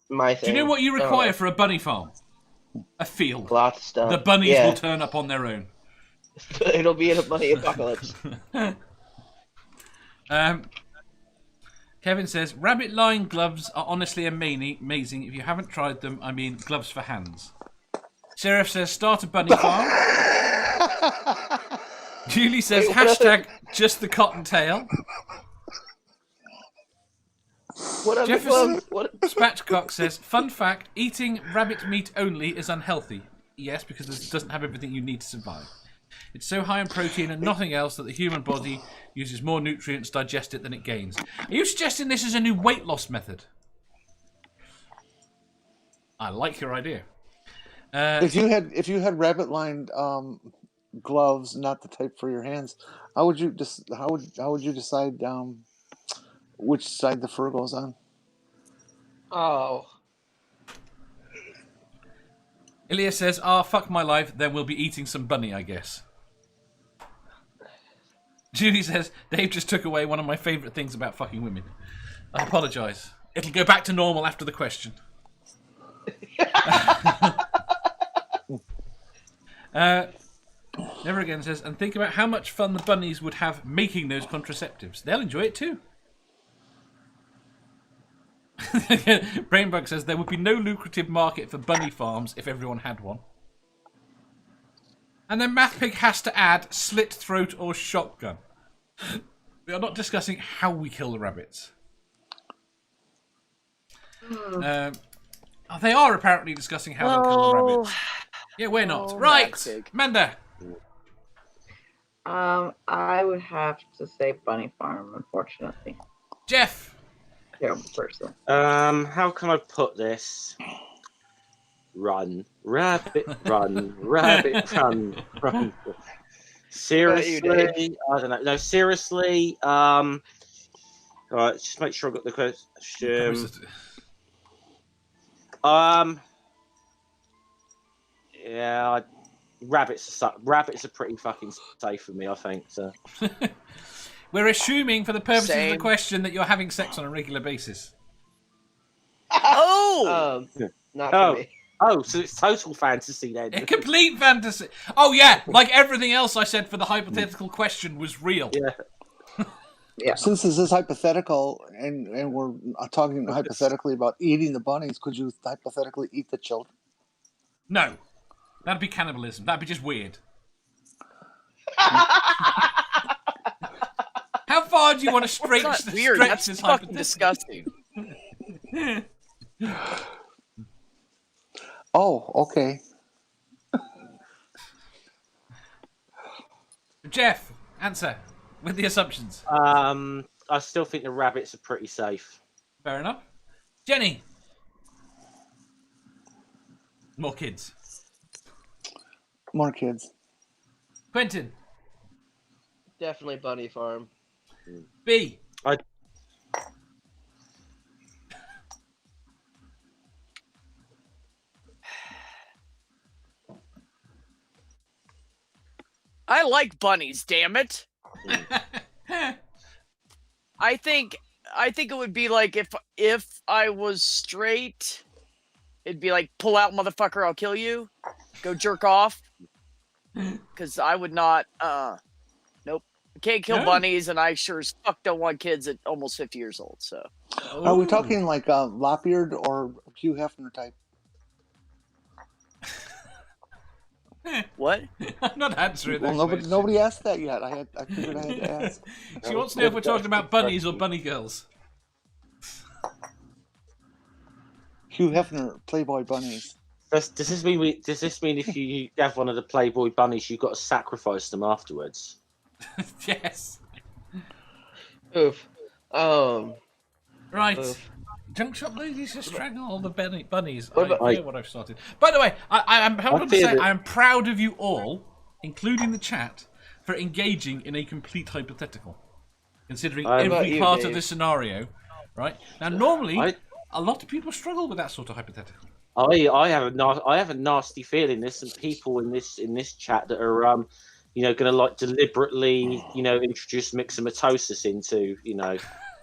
my thing. Do you know what you require for a bunny farm? A field. Lots of stuff. The bunnies will turn up on their own. It'll be in a bunny apocalypse. Kevin says, rabbit line gloves are honestly amazing. If you haven't tried them, I mean gloves for hands. Seraph says, start a bunny farm. Julie says, hashtag just the cottontail. What are Jefferson the gloves? Spatchcock says, fun fact, eating rabbit meat only is unhealthy. Yes, because it doesn't have everything you need to survive. It's so high in protein and nothing else that the human body uses more nutrients to digest it than it gains. Are you suggesting this is a new weight loss method? I like your idea. If you had rabbit lined gloves, not the type for your hands, how would you decide which side the fur goes on? Oh. Ilya says, fuck my life, then we'll be eating some bunny, I guess. Julie says, Dave just took away one of my favourite things about fucking women. I apologise. It'll go back to normal after the question. Never Again says, and think about how much fun the bunnies would have making those contraceptives. They'll enjoy it too. Brainbug says, there would be no lucrative market for bunny farms if everyone had one. And then MathPig has to add slit throat or shotgun. We are not discussing how we kill the rabbits. They are apparently discussing how they'll kill the rabbits. Yeah, we're not. Right, Manda. I would have to say bunny farm, unfortunately. Jeff. Terrible person. How can I put this? Run, rabbit, run, rabbit, run, run. Seriously, I don't know. No, seriously. All right, just make sure I got the question. Yeah, rabbits are pretty fucking safe for me, I think. So. We're assuming, for the purposes of the question, that you're having sex on a regular basis. Oh! Not for me. Oh, so it's total fantasy then. A complete fantasy. Oh, yeah. Like everything else I said for the hypothetical question was real. Yeah. Yeah. Since this is hypothetical, and we're talking hypothetically about eating the bunnies, could you hypothetically eat the children? No. That'd be cannibalism. That'd be just weird. How far do you want to stretch That's this? weird. That's fucking disgusting. Oh, okay. Jeff, answer with the assumptions. I still think the rabbits are pretty safe. Fair enough. Jenny. More kids. More kids. Quentin. Definitely bunny farm. B. I like bunnies, damn it. I think it would be like if I was straight, it'd be like, pull out, motherfucker, I'll kill you. Go jerk off. Because I would not, nope. I can't kill bunnies, and I sure as fuck don't want kids at almost 50 years old, so. Are we talking like Lopbeard or Hugh Hefner type? What? I'm not answering that. Well, nobody asked that yet. I figured I had to ask. She wants to know if we're talking about bunnies or bunny girls. Hugh Hefner, Playboy bunnies. Does this mean if you have one of the Playboy bunnies, you've got to sacrifice them afterwards? Yes. Oof. Right. Oof. Junk shop ladies just strangle all the bunnies. What about- I know what I've started. By the way, I'm proud of you all, including the chat, for engaging in a complete hypothetical, considering every part of this scenario. Right now, normally a lot of people struggle with that sort of hypothetical. I have a nasty feeling there's some people in this chat that are going to like deliberately introduce myxomatosis into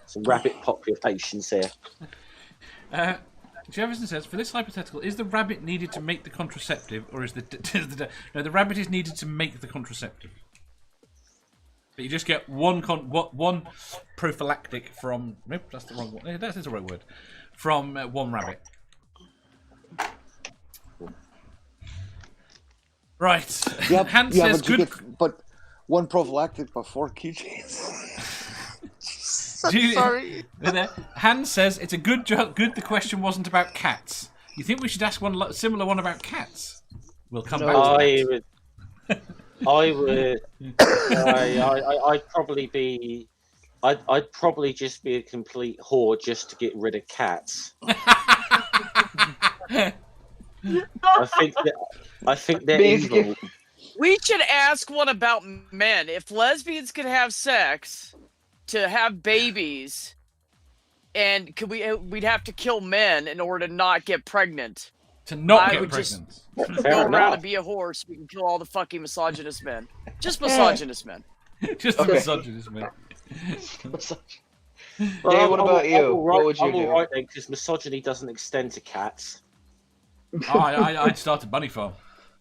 some rabbit populations here. Jefferson says, for this hypothetical, is the rabbit needed to make the contraceptive, or is no? The rabbit is needed to make the contraceptive. But you just get one prophylactic from. Nope, that's the wrong one. That is the right word. From one rabbit. Right. Yep. Hans says good. But one prophylactic before keychains. Sorry. Hans says it's a good job. Good. The question wasn't about cats. You think we should ask one similar one about cats? We'll come back to that. I'd probably just be a complete whore just to get rid of cats. I think they're evil. We should ask one about men. If lesbians could have sex to have babies, and we'd have to kill men in order to not get pregnant. To not get pregnant. Just go around and be a whore so we can kill all the fucking misogynist men. Just misogynist men. Just the misogynist men. Well, what about you? What would you do? I'm alright then, because misogyny doesn't extend to cats. I'd start a bunny farm.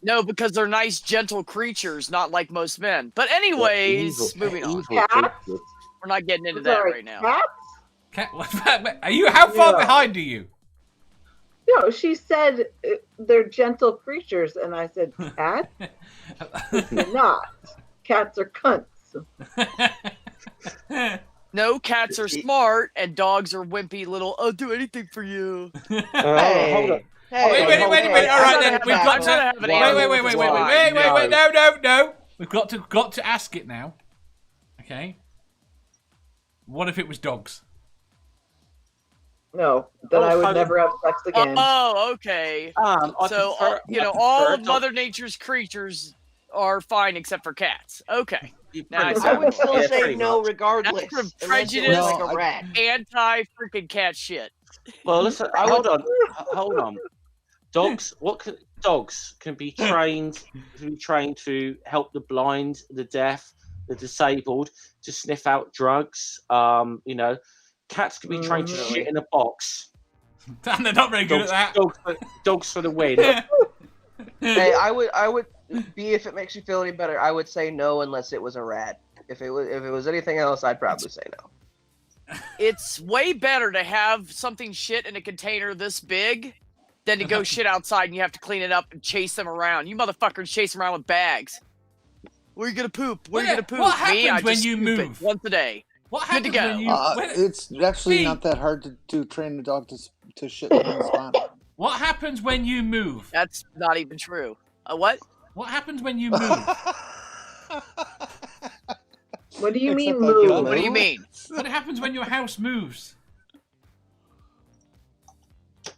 No, because they're nice, gentle creatures, not like most men. But anyways, moving on. We're not getting into that right now. Cats? Are you? How far behind are you? No, she said they're gentle creatures, and I said cats. They're not. Cats are cunts. No, cats are smart, and dogs are wimpy little. I'll do anything for you. Hey. Hold on. Hey, wait. All right, then we've got to. Wait. No. We've got to ask it now. Okay. What if it was dogs? No, then I would never have sex again. Oh, okay. So all of Mother Nature's creatures are fine except for cats. Okay. Now I would still say no regardless. That's some prejudice, like a rat. Anti-freaking cat shit. Well, listen. Hold on. Dogs can be trained to help the blind, the deaf, the disabled, to sniff out drugs. Cats can be trained to shit in a box. And they're not very good at that. Dogs for the win. Hey, I would be, if it makes you feel any better, I would say no unless it was a rat. If it was anything else, I'd probably say no. It's way better to have something shit in a container this big than to go shit outside and you have to clean it up and chase them around. You motherfuckers chase them around with bags. Where are you gonna poop? Where are you gonna poop? What happens I when just you scoop move? it once a day. What happens go. when you? It's actually not that hard to train the dog to shit in the spot. What happens when you move? That's not even true. What? What happens when you move? What do you mean Except I move? What do you mean? What happens when your house moves?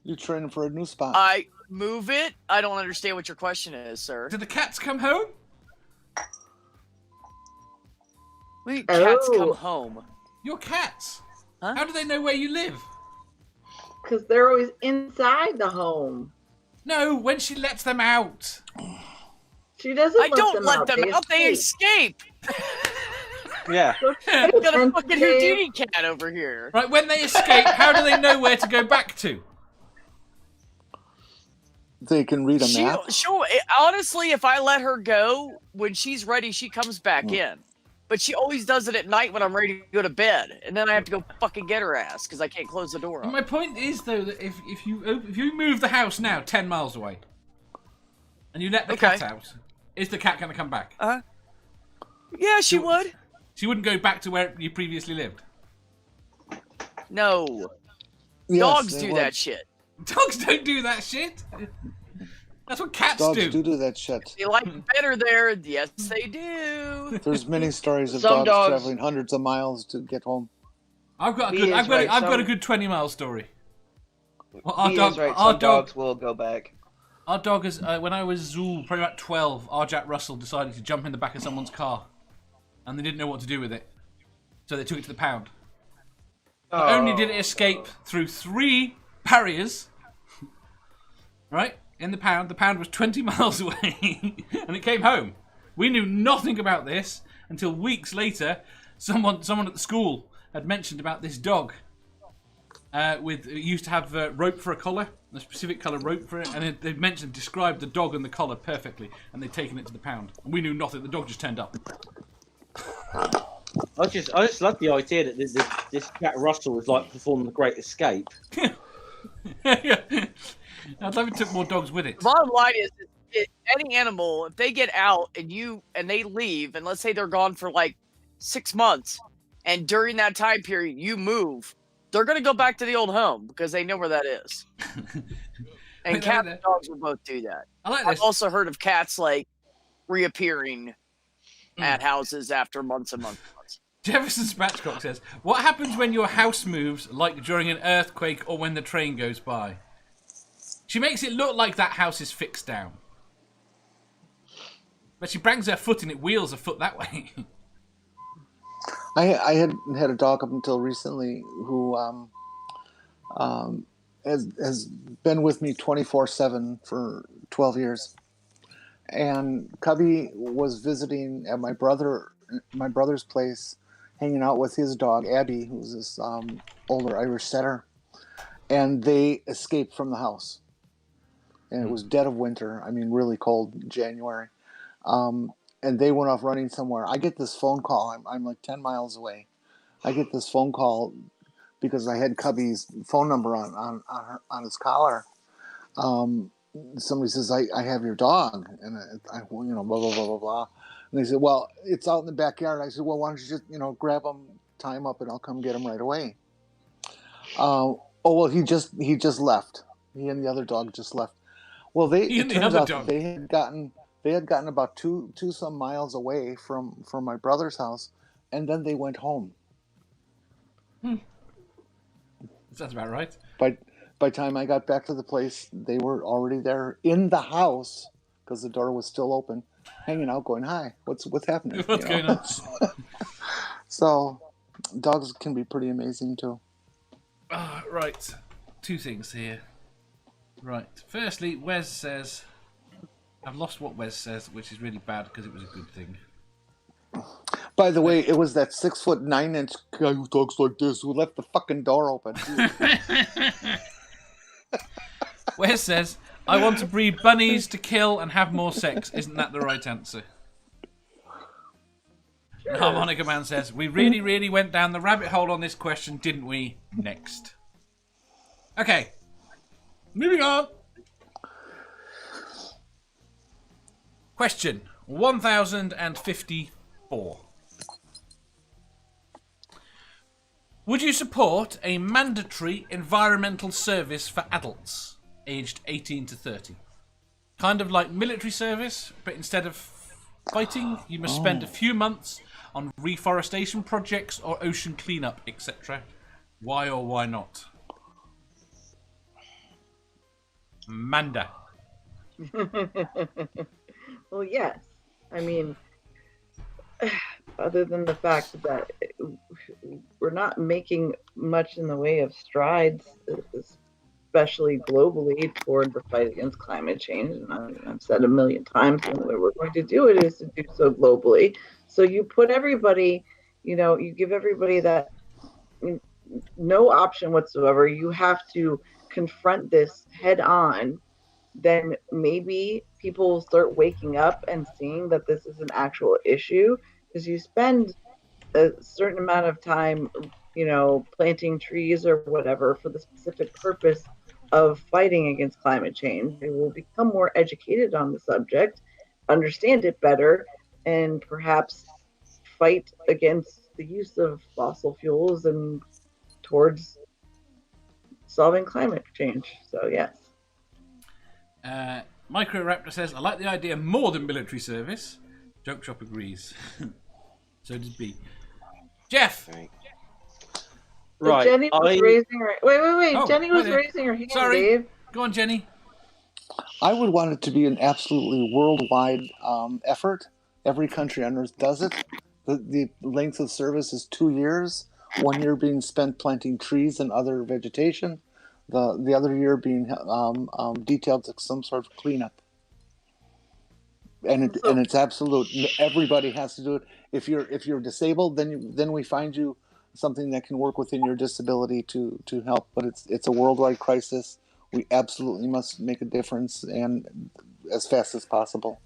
You train for a new spot. I move it? I don't understand what your question is, sir. Do the cats come home? Wait, cats come home. Your cats. Huh? How do they know where you live? Because they're always inside the home. No, when she lets them out. She doesn't. I don't let them out. They escape. Yeah. I've got a fucking Houdini cat over here. Right, when they escape, how do they know where to go back to? They can read a map. Honestly, if I let her go, when she's ready, she comes back in. But she always does it at night when I'm ready to go to bed, and then I have to go fucking get her ass because I can't close the door. My point is though that if you move the house now 10 miles away, and you let the cat out, is the cat going to come back? Yeah, she would. She wouldn't go back to where you previously lived. No. Yes, dogs do that shit. Dogs don't do that shit. That's what cats do. Dogs do that shit. They like it better there. Yes, they do. There's many stories of dogs traveling hundreds of miles to get home. I've got a good 20-mile story. Well, Some dogs will go back. Our dog is when I was probably about 12. Our Jack Russell decided to jump in the back of someone's car, and they didn't know what to do with it, so they took it to the pound. Not only did it escape through 3 barriers, right? In the pound was 20 miles away, and it came home. We knew nothing about this until weeks later. Someone at the school had mentioned about this dog. It used to have rope for a collar, a specific colour rope for it, and they described the dog and the collar perfectly, and they'd taken it to the pound. And we knew nothing. The dog just turned up. I just love the idea that this Jack Russell was like performing the Great Escape. I'd love it took more dogs with it. The bottom line is any animal, if they get out and they leave, and let's say they're gone for like 6 months, and during that time period you move, they're going to go back to the old home because they know where that is. And cats and dogs will both do that. I've also heard of cats like reappearing at houses after months and months and months. Jefferson Spatchcock says, what happens when your house moves, like during an earthquake or when the train goes by? She makes it look like that house is fixed down. But she bangs her foot and it wheels her foot that way. I had a dog up until recently who has been with me 24/7 for 12 years. And Cubby was visiting at my brother's place, hanging out with his dog Abby, who's this older Irish setter, and they escaped from the house. And it was dead of winter. I mean, really cold January. And they went off running somewhere. I get this phone call. I'm like 10 miles away. I get this phone call because I had Cubby's phone number on his collar. Somebody says, I have your dog. And I blah, blah, blah, blah, blah. And they said, well, it's out in the backyard. I said, well, why don't you just, grab him, tie him up, and I'll come get him right away. Well, he just left. He and the other dog just left. Well, it turns out that they had gotten about two some miles away from my brother's house, and then they went home. Sounds about right. By the time I got back to the place, they were already there in the house because the door was still open, hanging out, going, "Hi, what's happening? What's going on?" So, dogs can be pretty amazing too. Right, 2 things here. Right, firstly, Wes says, I've lost what Wes says, which is really bad because it was a good thing. By the way, it was that 6'9" guy who talks like this who left the fucking door open. Wes says, I want to breed bunnies to kill and have more sex. Isn't that the right answer? Sure. Harmonica Man says, we really, really went down the rabbit hole on this question, didn't we? Next. Okay. Moving on. Question 1054. Would you support a mandatory environmental service for adults aged 18 to 30? Kind of like military service, but instead of fighting, you must spend a few months on reforestation projects or ocean cleanup, etc. Why or why not? Manda. Well, yes. I mean, other than the fact that we're not making much in the way of strides, especially globally, toward the fight against climate change. And I've said a million times, the way we're going to do it is to do so globally. So you put everybody, you give everybody that no option whatsoever. You have to confront this head on. Then maybe people will start waking up and seeing that this is an actual issue, because you spend a certain amount of time, planting trees or whatever for the specific purpose of fighting against climate change. They will become more educated on the subject, understand it better, and perhaps fight against the use of fossil fuels and towards solving climate change. So yes. Microraptor says, I like the idea more than military service. Joke Shop agrees. So does B. Jeff! Right. Jenni was raising her... Wait. Oh, Jenni was raising her hand, Sorry. Dave. Go on, Jenni. I would want it to be an absolutely worldwide effort. Every country on Earth does it. The length of service is 2 years. 1 year being spent planting trees and other vegetation. The other year being detailed to some sort of cleanup. And it's absolute. Everybody has to do it. If you're disabled, then we find you something that can work within your disability to help. But it's a worldwide crisis. We absolutely must make a difference, and as fast as possible.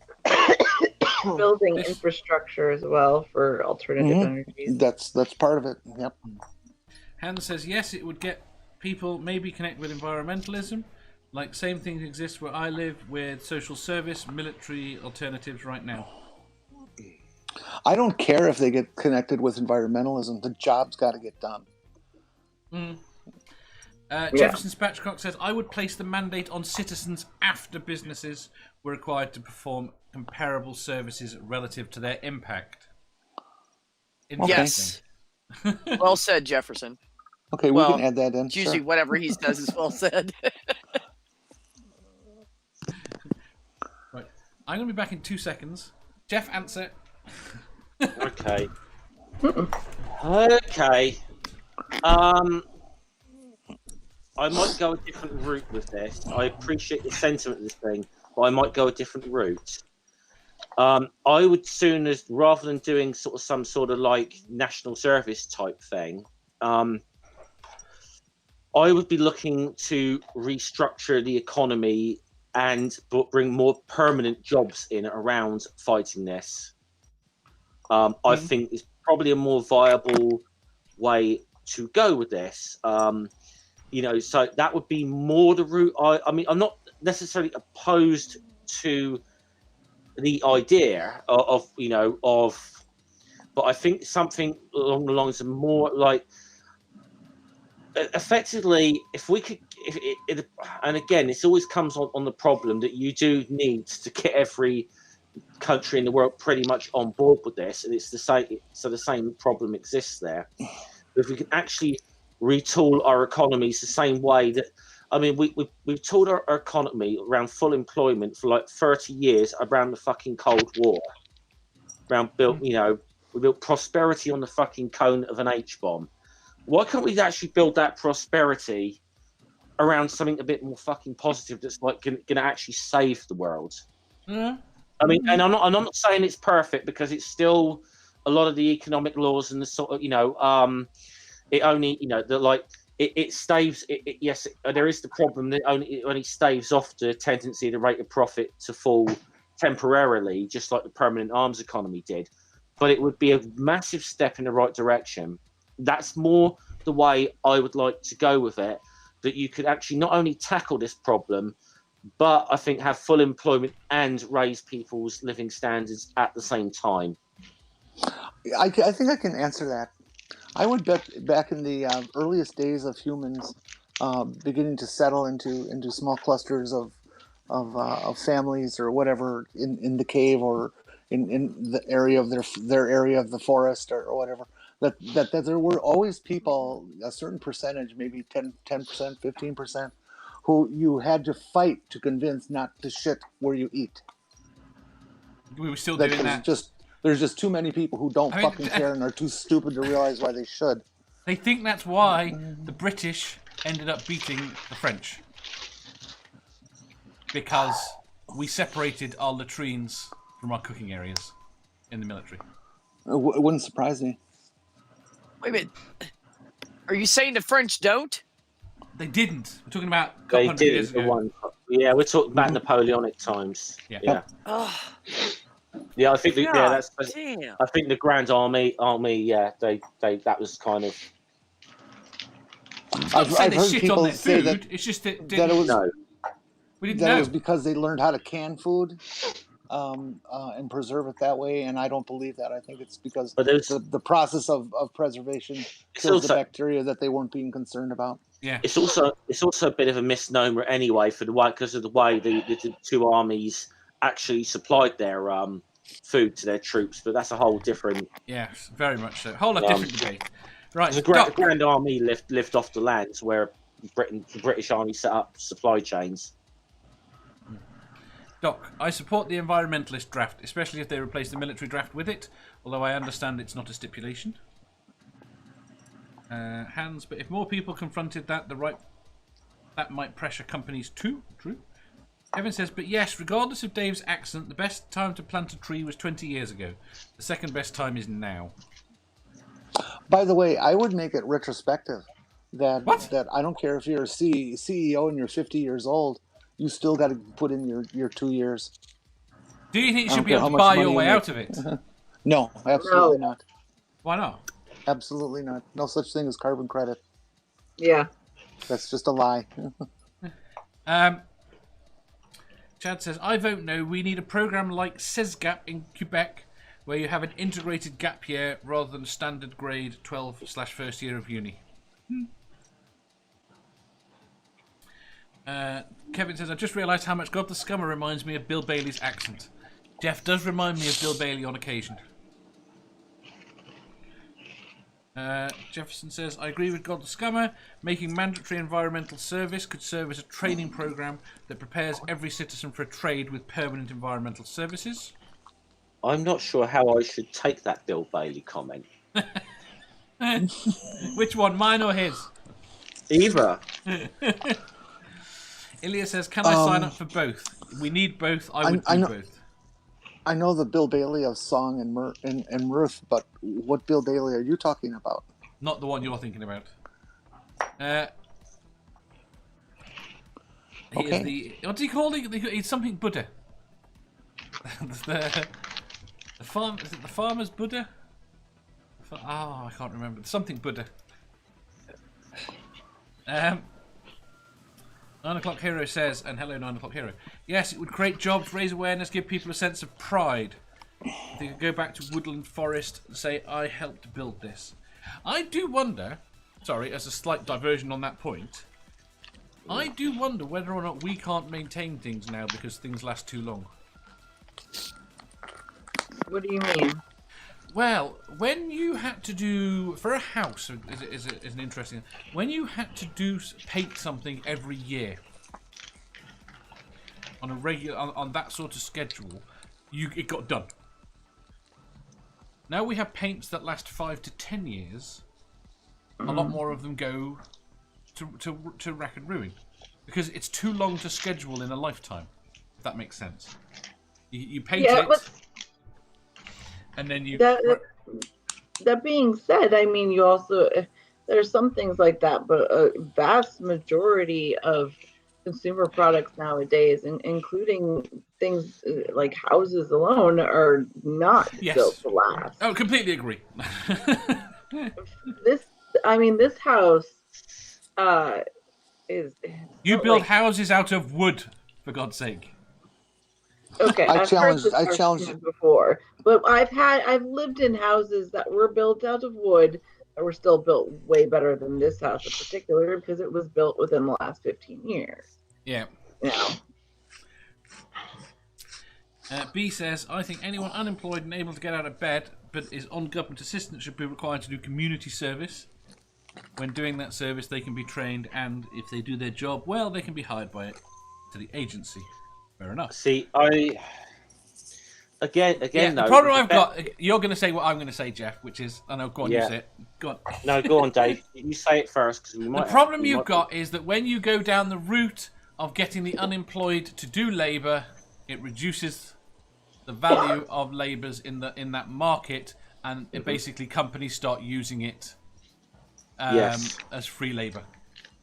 Building infrastructure as well for alternative energies. That's part of it. Yep. Hans says yes, it would get people maybe connect with environmentalism. Like same things exist where I live with social service, military alternatives right now. I don't care if they get connected with environmentalism. The job's got to get done. Jefferson Spatchcock says, I would place the mandate on citizens after businesses were required to perform comparable services relative to their impact. Yes. Well said, Jefferson. Okay, we can add that in. Usually whatever he says is well said. Right. I'm going to be back in 2 seconds. Jeff, answer. Okay. Okay. I might go a different route with this. I appreciate the sentiment of this thing, but I might go a different route. I would sooner, rather than doing some sort of like national service type thing, I would be looking to restructure the economy and bring more permanent jobs in around fighting this. I think it's probably a more viable way to go with this. So that would be more the route. I mean, I'm not necessarily opposed to the idea of, but I think something along the lines of more like, effectively, if we could, and again, this always comes on the problem that you do need to get every country in the world pretty much on board with this, and it's the same. So the same problem exists there. But if we can actually retool our economies the same way that, I mean, we've tooled our economy around full employment for like 30 years around the fucking Cold War. We built prosperity on the fucking cone of an H-bomb. Why can't we actually build that prosperity around something a bit more fucking positive that's like going to actually save the world? Yeah. I mean, and I'm not saying it's perfect, because it's still a lot of the economic laws and the sort of, it only, it staves. Yes, there is the problem that it only staves off the tendency, the rate of profit to fall temporarily, just like the permanent arms economy did. But it would be a massive step in the right direction. That's more the way I would like to go with it, that you could actually not only tackle this problem, but I think have full employment and raise people's living standards at the same time. I think I can answer that. I would bet back in the earliest days of humans beginning to settle into small clusters of families or whatever in the cave or in the area of their area of the forest or whatever, that there were always people, a certain percentage, maybe 10%, 15%, who you had to fight to convince not to shit where you eat. We were still doing that. There's just too many people who don't fucking care and are too stupid to realize why they should. They think that's why the British ended up beating the French. because we separated our latrines from our cooking areas in the military. It wouldn't surprise me. Wait a minute. Are you saying the French don't? They didn't. We're talking about a couple hundred years ago. Yeah, we're talking about Napoleonic times. Yeah. Oh, Yeah, I think damn. I think the Grand Army. Yeah, they that was kind of. I've heard people say that. It's just that it was. No. We didn't know. It was because they learned how to can food, and preserve it that way. And I don't believe that. I think it's because the process of preservation kills the bacteria that they weren't being concerned about. Yeah. It's also a bit of a misnomer anyway because of the way the two armies actually supplied their food to their troops. But that's a whole different. Yes, very much so. Whole lot different debate. Right. The Grand Army lived off the lands where the British Army set up supply chains. Doc, I support the environmentalist draft, especially if they replace the military draft with it, although I understand it's not a stipulation. Hans, but if more people confronted that, that might pressure companies too. True. Evan says, but yes, regardless of Dave's accent, the best time to plant a tree was 20 years ago. The second best time is now. By the way, I would make it retrospective. That I don't care if you're a CEO and you're 50 years old, you still got to put in your 2 years. Do you think you should be able to buy your way out of it? No, absolutely not. Why not? Absolutely not. No such thing as carbon credit. Yeah. That's just a lie. Chad says, I vote no. We need a program like CESGAP in Quebec, where you have an integrated gap year rather than a standard grade 12/first year of uni. Kevin says, I just realised how much Godless Scummer reminds me of Bill Bailey's accent. Jeff does remind me of Bill Bailey on occasion. Jefferson says, I agree with Godless Scummer. Making mandatory environmental service could serve as a training program that prepares every citizen for a trade with permanent environmental services. I'm not sure how I should take that Bill Bailey comment. Which one, mine or his? Either. Ilya says, can I sign up for both? We need both. I would do both. I know the Bill Bailey of Song and Mirth, but what Bill Bailey are you talking about? Not the one you're thinking about. He is the... What's he called? He's something Buddha. the farm... Is it the farmer's Buddha? I can't remember. Something Buddha. 9 O'Clock Hero says, and hello 9 O'Clock Hero, yes, it would create jobs, raise awareness, give people a sense of pride. They could go back to woodland forest and say, I helped build this. I do wonder, sorry, as a slight diversion on that point, I do wonder whether or not we can't maintain things now because things last too long. What do you mean? Well, when you had to do, for a house, is an interesting, when you had to paint something every year on a regular, on that sort of schedule, it got done. Now we have paints that last 5 to 10 years. A lot more of them go to rack and ruin because it's too long to schedule in a lifetime. If that makes sense. You paint it. But and then you... That being said, I mean, you also... There's some things like that, but a vast majority of consumer products nowadays, including things like houses alone, are not built to last. Oh, completely agree. This house is... You build houses out of wood, for God's sake. Okay, I challenged it before, but I've lived in houses that were built out of wood that were still built way better than this house in particular because it was built within the last 15 years. Yeah. B says, I think anyone unemployed and able to get out of bed but is on government assistance should be required to do community service. When doing that service, they can be trained, and if they do their job well, they can be hired by it to the agency. Fair enough. See, again. The problem I've got, you're going to say what I'm going to say, Jeff, which is, I know, go on, you say it. Go on. No, go on, Dave. You say it first, because we might. The problem you've got is that when you go down the route of getting the unemployed to do labour. It reduces the value of labours in that market, and it basically companies start using it as free labour.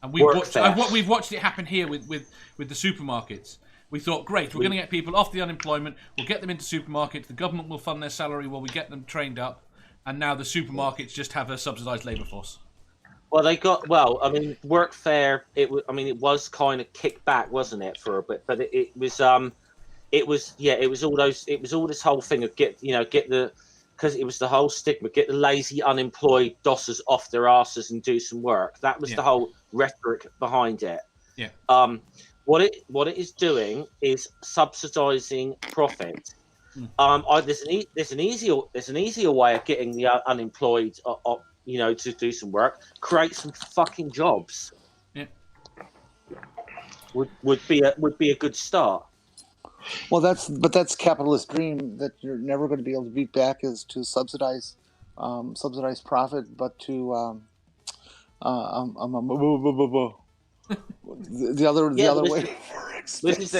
And we've watched it happen here with the supermarkets. We thought, great, we're going to get people off the unemployment, we'll get them into supermarkets, the government will fund their salary while we get them trained up, and now the supermarkets just have a subsidised labour force. Well, workfare. It was kind of kicked back, wasn't it, for a bit? But it was all this whole thing of because it was the whole stigma, get the lazy unemployed dossers off their asses and do some work. That was the whole rhetoric behind it. Yeah. What it is doing is subsidising profit. There's an easier way of getting the unemployed, to do some work. Create some fucking jobs. Yeah. Would be a good start. Well, that's capitalist dream that you're never going to be able to beat back, is to subsidize profit, but to the other way. This is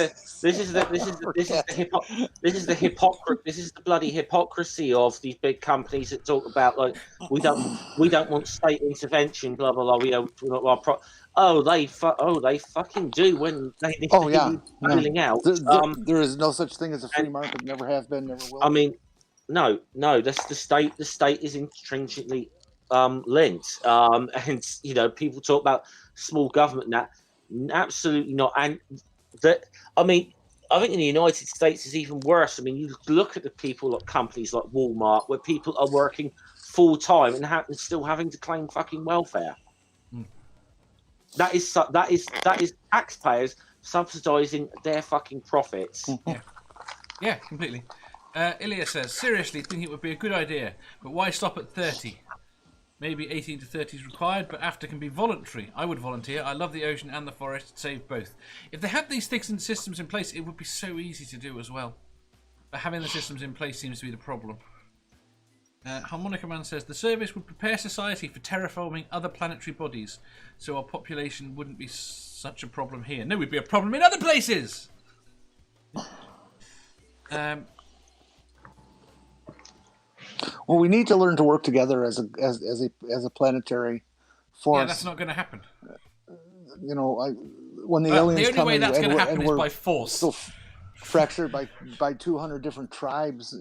the bloody hypocrisy of these big companies that talk about, like, we don't want state intervention, blah blah blah. We don't want they fucking do when they need to be bailing out. There is no such thing as a free market. Never have been. Never will. I mean, no. That's the state. The state is intrinsically linked. And people talk about small government. That absolutely not. And I think in the United States is even worse. I mean, you look at the people like companies like Walmart, where people are working full time and still having to claim fucking welfare. That is taxpayers subsidising their fucking profits. Yeah, completely. Ilya says, seriously, think it would be a good idea, but why stop at 30? Maybe 18 to 30 is required, but after can be voluntary. I would volunteer. I love the ocean and the forest. Save both. If they had these things and systems in place, it would be so easy to do as well. But having the systems in place seems to be the problem. Harmonica Man says, the service would prepare society for terraforming other planetary bodies, so our population wouldn't be such a problem here. No, it would be a problem in other places! Well, we need to learn to work together as a planetary force. Yeah, that's not going to happen. When the aliens come, the only way that's going to happen is by force. So fractured by 200 different tribes,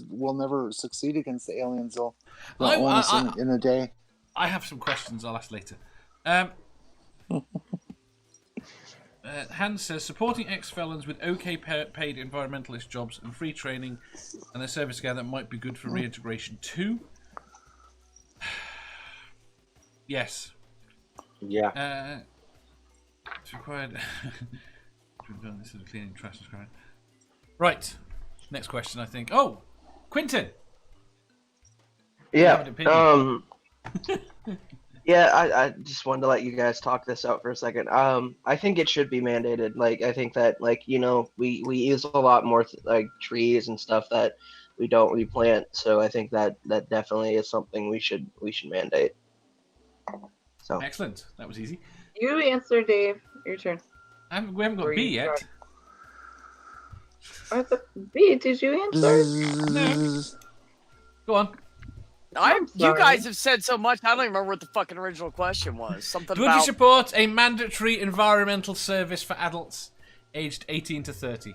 we'll never succeed against the aliens. They'll own us in a day. I have some questions I'll ask later. Hans says, supporting ex-felons with okay paid environmentalist jobs and free training and their service together might be good for reintegration too. Yes. Yeah. It's required. This is cleaning trash. Right. Next question, I think. Oh, Quentin. Yeah. Yeah, I just wanted to let you guys talk this out for a second. I think it should be mandated. Like, I think that, we use a lot more trees and stuff that we don't replant. So I think that definitely is something we should mandate. So excellent. That was easy. You answer, Dave. Your turn. We haven't got B yet. B, did you answer? No. Go on. You guys have said so much, I don't even remember what the fucking original question was. Something Would you support a mandatory environmental service for adults aged 18 to 30?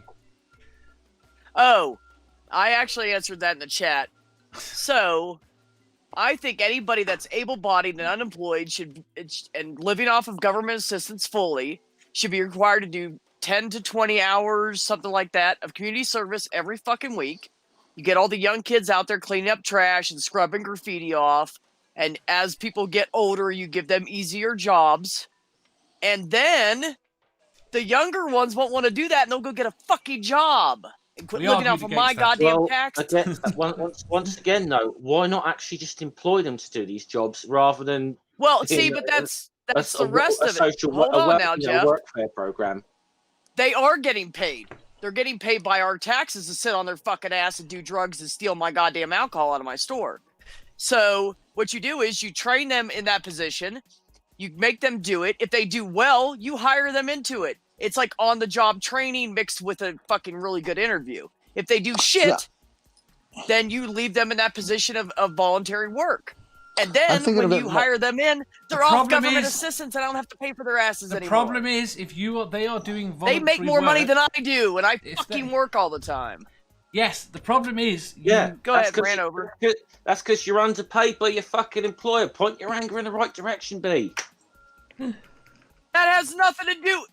Oh, I actually answered that in the chat. So, I think anybody that's able-bodied and unemployed and living off of government assistance fully should be required to do 10 to 20 hours, something like that, of community service every fucking week. You get all the young kids out there cleaning up trash and scrubbing graffiti off. And as people get older, you give them easier jobs. And then the younger ones won't want to do that, and they'll go get a fucking job and quit living off of my goddamn taxes. Once again, though, why not actually just employ them to do these jobs rather than... Well, see, but that's the rest of it. Hold on now, Jeff. Workfare program. They are getting paid. They're getting paid by our taxes to sit on their fucking ass and do drugs and steal my goddamn alcohol out of my store. So what you do is you train them in that position. You make them do it. If they do well, you hire them into it. It's like on-the-job training mixed with a fucking really good interview. If they do shit, then you leave them in that position of voluntary work. And then when you hire them in, they're all government assistants and I don't have to pay for their asses anymore. The problem is, if they are doing voluntary they make more work, money than I do, and I fucking work all the time. Yes, the problem is... Go ahead, ran over. That's because you're underpaid by your fucking employer. Point your anger in the right direction, B. That has nothing to do...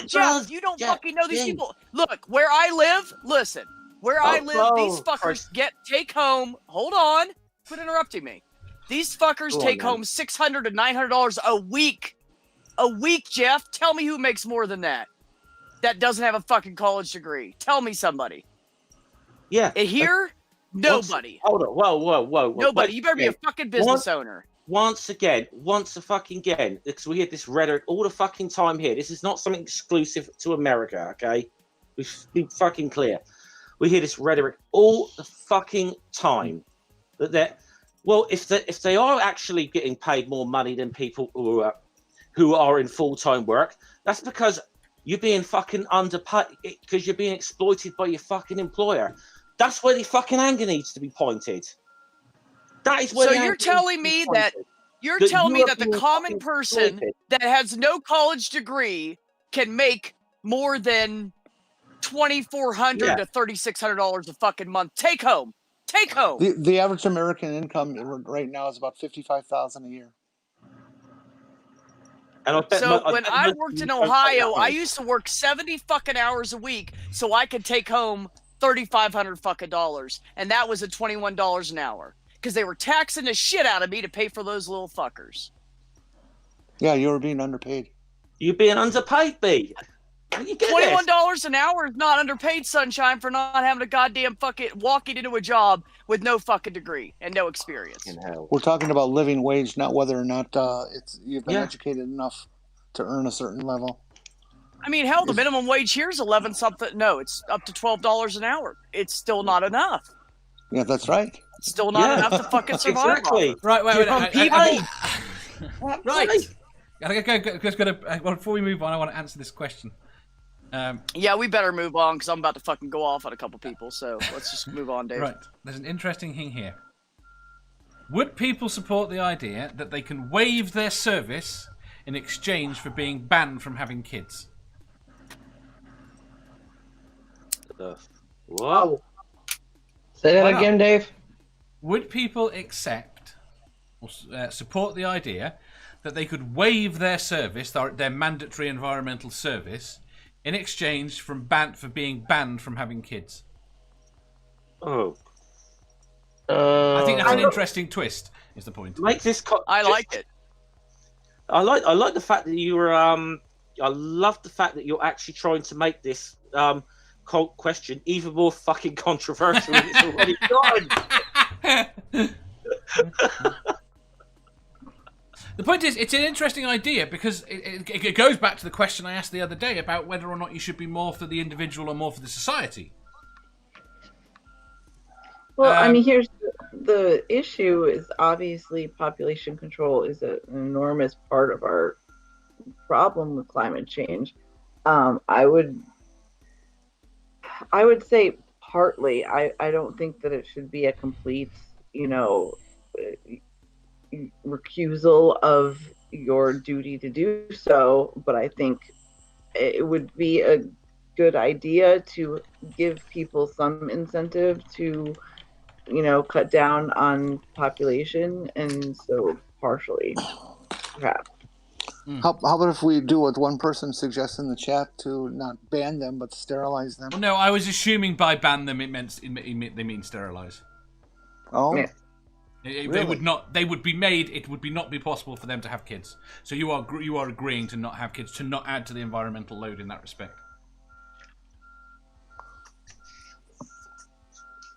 Jeff, you don't fucking know these people. Look, where I live, listen. Where I live, these fuckers take home... Hold on. Quit interrupting me. These fuckers take home $600 to $900 a week. A week, Jeff. Tell me who makes more than that. That doesn't have a fucking college degree. Tell me somebody. Yeah. And here, nobody. Hold on. Whoa. Nobody. You better be a fucking business owner. Once again, because we hear this rhetoric all the fucking time here. This is not something exclusive to America, okay? We should be fucking clear. We hear this rhetoric all the fucking time. Well, if they are actually getting paid more money than people who are in full-time work, that's because you're being fucking underpaid, because you're being exploited by your fucking employer. That's where the fucking anger needs to be pointed. That is where. So you're telling me that the common person that has no college degree can make more than $2,400 to $3,600 a fucking month take home. Take home. The average American income right now is about $55,000 a year. And when I worked in Ohio, I used to work 70 fucking hours a week so I could take home $3,500 fucking dollars, and that was at $21 an hour because they were taxing the shit out of me to pay for those little fuckers. Yeah, you were being underpaid. You're being underpaid, B. $21 an hour is not underpaid, sunshine, for not having a goddamn fucking walking into a job with no fucking degree and no experience. We're talking about living wage, not whether or not you've been educated enough to earn a certain level. I mean, hell, the minimum wage here is 11 something. No, it's up to $12 an hour. It's still not enough. Yeah, that's right. It's still not enough to fucking survive. Exactly. Right, wait. Right. Before we move on, I want to answer this question. Yeah, we better move on because I'm about to fucking go off on a couple people. So let's just move on, Dave. Right. There's an interesting thing here. Would people support the idea that they can waive their service in exchange for being banned from having kids? Whoa. Say that again, Dave. Would people accept or support the idea that they could waive their service, their mandatory environmental service, in exchange for being banned from having kids? Oh. I think that's an interesting twist, is the point. Make this I like it. I like the fact that you were I love the fact that you're actually trying to make this question even more fucking controversial than it's already done. The point is, it's an interesting idea because it goes back to the question I asked the other day about whether or not you should be more for the individual or more for the society. Well, I mean, here's the issue is obviously population control is an enormous part of our problem with climate change. I would say partly. I don't think that it should be a complete, recusal of your duty to do so, but I think it would be a good idea to give people some incentive to, cut down on population, and so partially, perhaps. How about if we do what one person suggests in the chat to not ban them but sterilize them? Well, no, I was assuming by ban them they mean sterilize. Oh. Yeah. They would not. They would be made. It would not be possible for them to have kids. So you are agreeing to not have kids, to not add to the environmental load in that respect.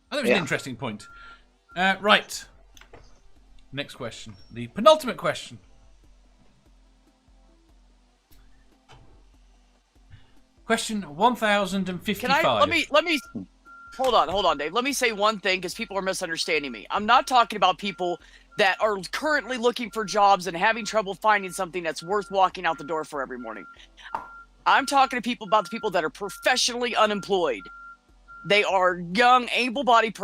Oh, that was an interesting point. Right. Next question. The penultimate question. Question 1055. Let me. Hold on, Dave. Let me say one thing because people are misunderstanding me. I'm not talking about people that are currently looking for jobs and having trouble finding something that's worth walking out the door for every morning. I'm talking to people about the people that are professionally unemployed. They are young, able-bodied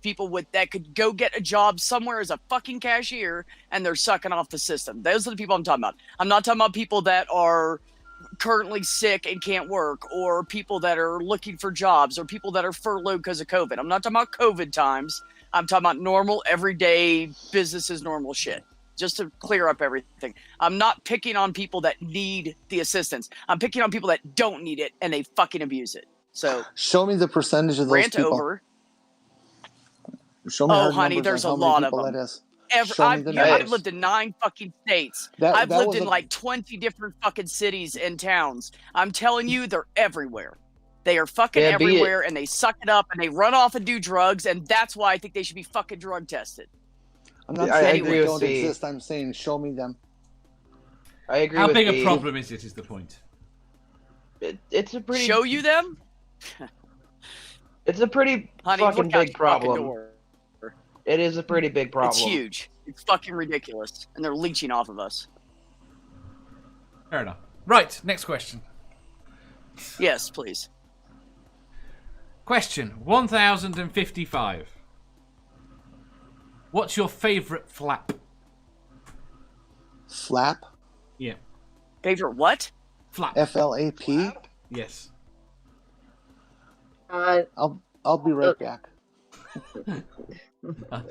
people that could go get a job somewhere as a fucking cashier, and they're sucking off the system. Those are the people I'm talking about. I'm not talking about people that are currently sick and can't work, or people that are looking for jobs, or people that are furloughed because of COVID. I'm not talking about COVID times. I'm talking about normal, everyday businesses, normal shit. Just to clear up everything. I'm not picking on people that need the assistance. I'm picking on people that don't need it, and they fucking abuse it. So show me the percentage of those rant people. over. Show me oh, honey, there's a lot of them. That is. I've lived in 9 fucking states. I've lived in like 20 different fucking cities and towns. I'm telling you, they're everywhere. They are fucking everywhere, and they suck it up, and they run off and do drugs, and that's why I think they should be fucking drug tested. I'm not saying they don't exist. I'm saying show me them. I agree. How big a problem is it? Is the point? It's a pretty. Show you them. It's a pretty fucking big problem. It is a pretty big problem. It's huge. It's fucking ridiculous, and they're leeching off of us. Fair enough. Right, next question. Yes, please. Question 1055. What's your favourite flap? Flap? Yeah. Favorite what? Flap. F-L-A-P? Yes. I'll be right back. I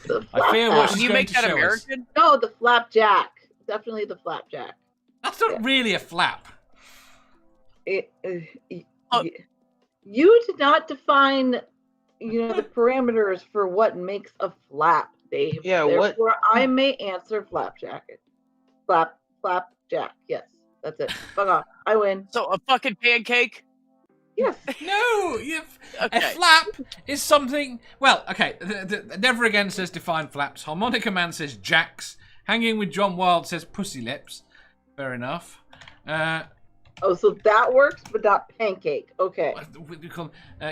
fear what she's Can you going make to that show American? us. No, the flapjack. Definitely the flapjack. That's not really a flap. You did not define, the parameters for what makes a flap, Dave. Yeah, Therefore, I may answer flapjack. Flapjack. Yes, that's it. Fuck off. I win. So a fucking pancake? Yes. No, a flap is something. Well, okay. Never Again says define flaps. Harmonica Man says jacks. Hanging with John Wilde says pussy lips. Fair enough. Oh, so that works, but not pancake. Okay.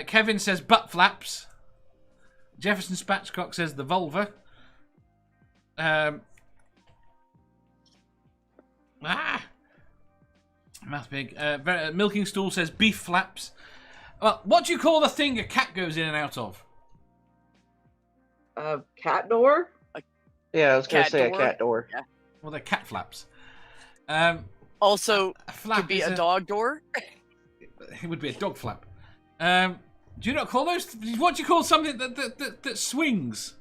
Kevin says butt flaps. Jefferson Spatchcock says the vulva. Math big. Milking Stool says beef flaps. Well, what do you call the thing a cat goes in and out of? Cat door? Yeah, I was going to say a cat door. Yeah. Well, they're cat flaps. Also, a flap could be a dog door. It would be a dog flap. Do you not call those? What do you call something that swings?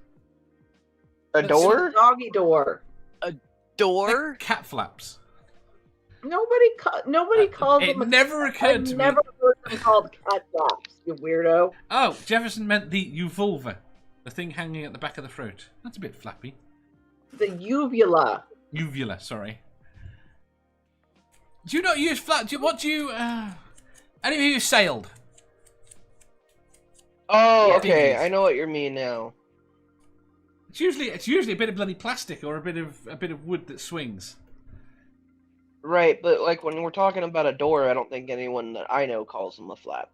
A door? Doggy door. A door? Cat flaps. Nobody calls them. It never occurred to me. I've never heard them called cat flaps. You weirdo. Oh, Jefferson meant the uvulva, the thing hanging at the back of the throat. That's a bit flappy. The uvula. Uvula, sorry. Do you not use flap? Any of you sailed? Oh, okay. I know what you mean now. It's usually a bit of bloody plastic or a bit of wood that swings. Right, but like when we're talking about a door, I don't think anyone that I know calls them a flap.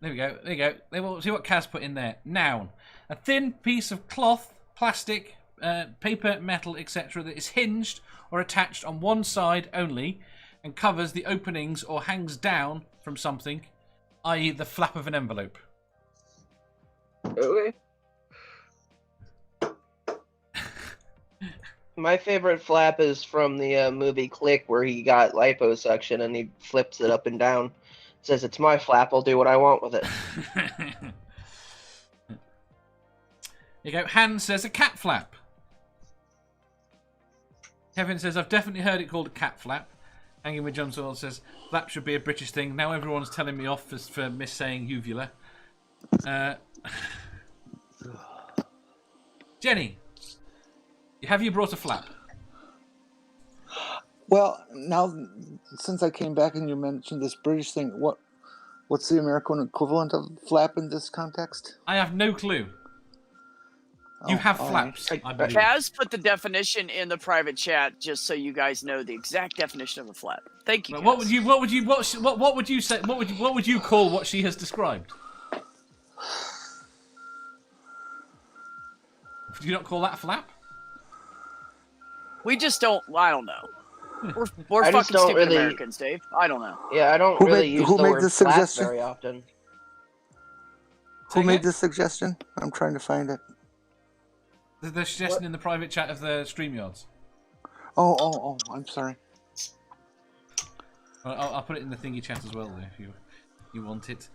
There we go. There you go. See what Kaz put in there. Noun: a thin piece of cloth, plastic, paper, metal, etc. that is hinged or attached on one side only and covers the openings or hangs down from something, i.e. the flap of an envelope. Okay. My favorite flap is from the movie Click, where he got liposuction and he flips it up and down. Says, "It's my flap, I'll do what I want with it." There you go. Hans says a cat flap. Kevin says, I've definitely heard it called a cat flap. Hanging with John Soil says, flap should be a British thing. Now everyone's telling me off for missaying uvula. Jenny, have you brought a flap? Well, now, since I came back and you mentioned this British thing, what's the American equivalent of flap in this context? I have no clue. You have flaps, I believe. Kaz put the definition in the private chat just so you guys know the exact definition of a flap. Thank you. Kaz. What would you say? What would you call what she has described? Do you not call that a flap? We just don't. I don't know. We're I fucking just don't stupid really- Americans, Dave. I don't know. Yeah, I don't really use who the made word this flap suggestion? very often. Who Say made again? this suggestion? I'm trying to find it. The suggestion in the private chat of the StreamYards. Oh, I'm sorry. I'll put it in the thingy chat as well, though, if you want it.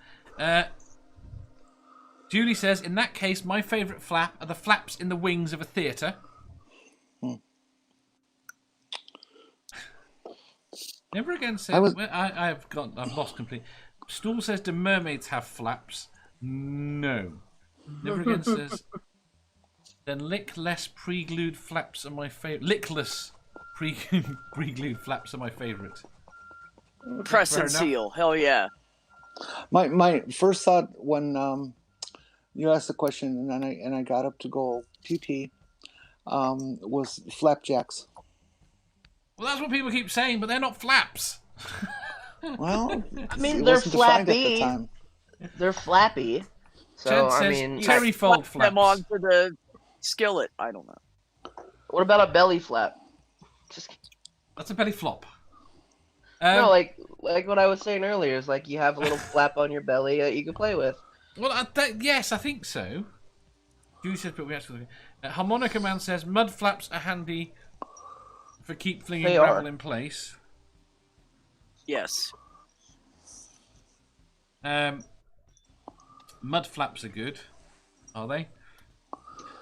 Julie says, in that case, my favourite flap are the flaps in the wings of a theatre. Never again said. I've lost completely. Stool says, do mermaids have flaps? No. Never again says. Then lick-less pre-glued flaps are my favourite. Lickless pre-glued flaps are my favourite. Press Fair and enough. seal. Hell yeah. My first thought when you asked the question and I got up to go pee was flapjacks. Well, that's what people keep saying, but they're not flaps. Well, I mean, it they're wasn't defined at the flappy. time. They're flappy. So, Chad I says mean, Terry fold Flap them flaps. onto the skillet. I don't know. what about a belly flap? Just That's a belly flop. no, like what I was saying earlier is like you have a little flap on your belly that you can play with. Well, yes, I think so. Julie says, but we actually. Harmonica Man says mud flaps are handy for keep flinging They gravel are. in place. Yes. Mud flaps are good, are they?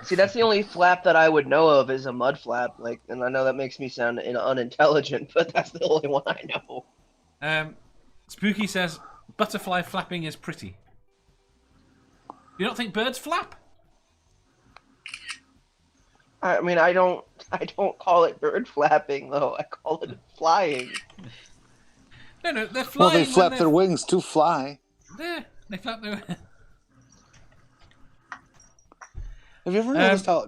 See, that's the only flap that I would know of is a mud flap. Like, and I know that makes me sound unintelligent, but that's the only one I know. Spooky says butterfly flapping is pretty. Do you not think birds flap? I mean, I don't call it bird flapping though. I call it flying. No, they're Well, flying. they flap when their wings to fly. They flap their. Have you ever noticed how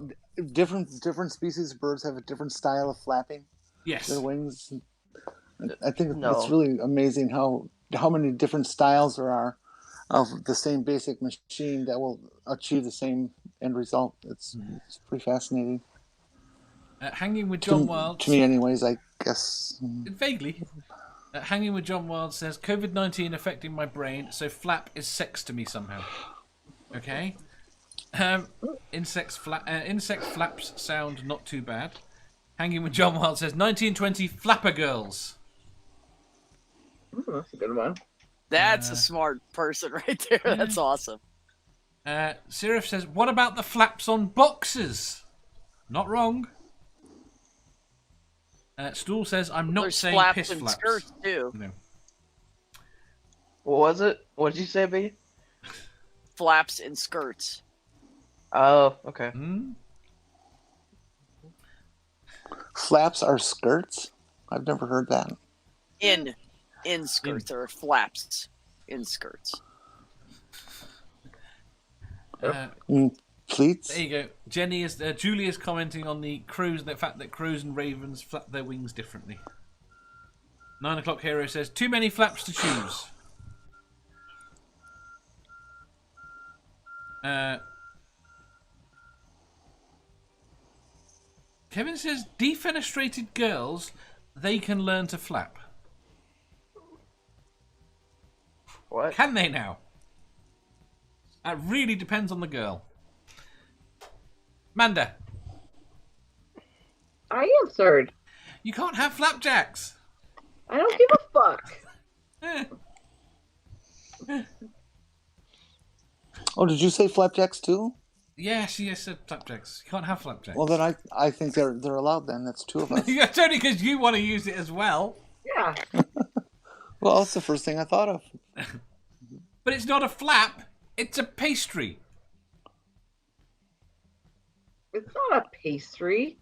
different species of birds have a different style of flapping Yes. their wings? I think No. it's really amazing how many different styles there are of the same basic machine that will achieve the same end result. It's pretty fascinating. Hanging with John Wild. To me, anyways, I guess. Vaguely. Hanging with John Wild says COVID-19 affecting my brain, so flap is sex to me somehow. Okay. Insect flaps sound not too bad. Hanging with John Wild says 1920 flapper girls. Ooh, that's a good one. That's a smart person right there. That's awesome. Sirif says, what about the flaps on boxes? Not wrong. Stool says, I'm not There's saying flaps piss and flaps. skirts too. No. What was it? What did you say, B? Flaps and skirts. Oh, okay. Flaps are skirts? I've never heard that. In skirts or flaps in skirts. Pleats? There you go. Julie is commenting on the fact that crows and ravens flap their wings differently. 9 o'clock hero says, too many flaps to choose. Kevin says, defenestrated girls, they can learn to flap. What? Can they now? That really depends on the girl. Manda. I answered. You can't have flapjacks. I don't give a fuck. Oh, did you say flapjacks too? Yeah, she said flapjacks. You can't have flapjacks. Well, then I think they're allowed. Then that's two of us. It's only because you want to use it as well. Yeah. Well, that's the first thing I thought of. But it's not a flap. It's a pastry. It's not a pastry.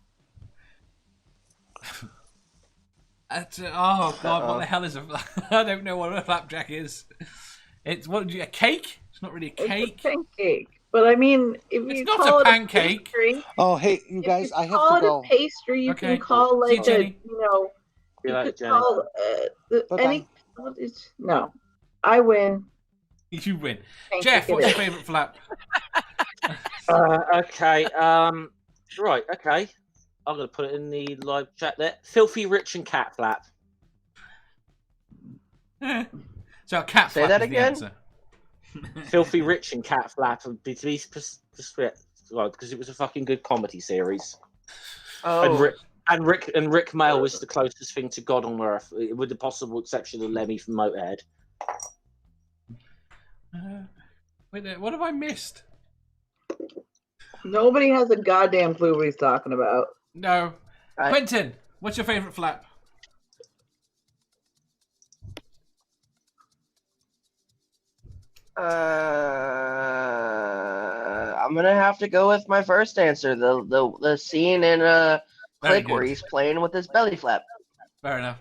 Oh God! What the hell is a? I don't know what a flapjack is. It's a cake. It's not really a cake. It's a pancake. But I mean, if It's you not call a it pancake. pastry, Oh, hey, you if guys, you I have call to go. it a pastry, you Okay. can call See you, like Jenny. you Like could Jenny. call Bye-bye. any. No, I win. You win. Pancake Jeff, it what's your is. favourite flap? Okay. Right, okay. I'm going to put it in the live chat there. Filthy rich and cat flap. So a cat Say flap that is again? the answer. Filthy rich and cat flap, to be because it was a fucking good comedy series. Oh, And Rick Mail was the closest thing to God on Earth, with the possible exception of Lemmy from Motorhead. Wait, what have I missed? Nobody has a goddamn clue what he's talking about. No. Quentin, what's your favourite flap? I'm gonna have to go with my first answer. The scene in Click where he's playing with his belly flap. Fair enough.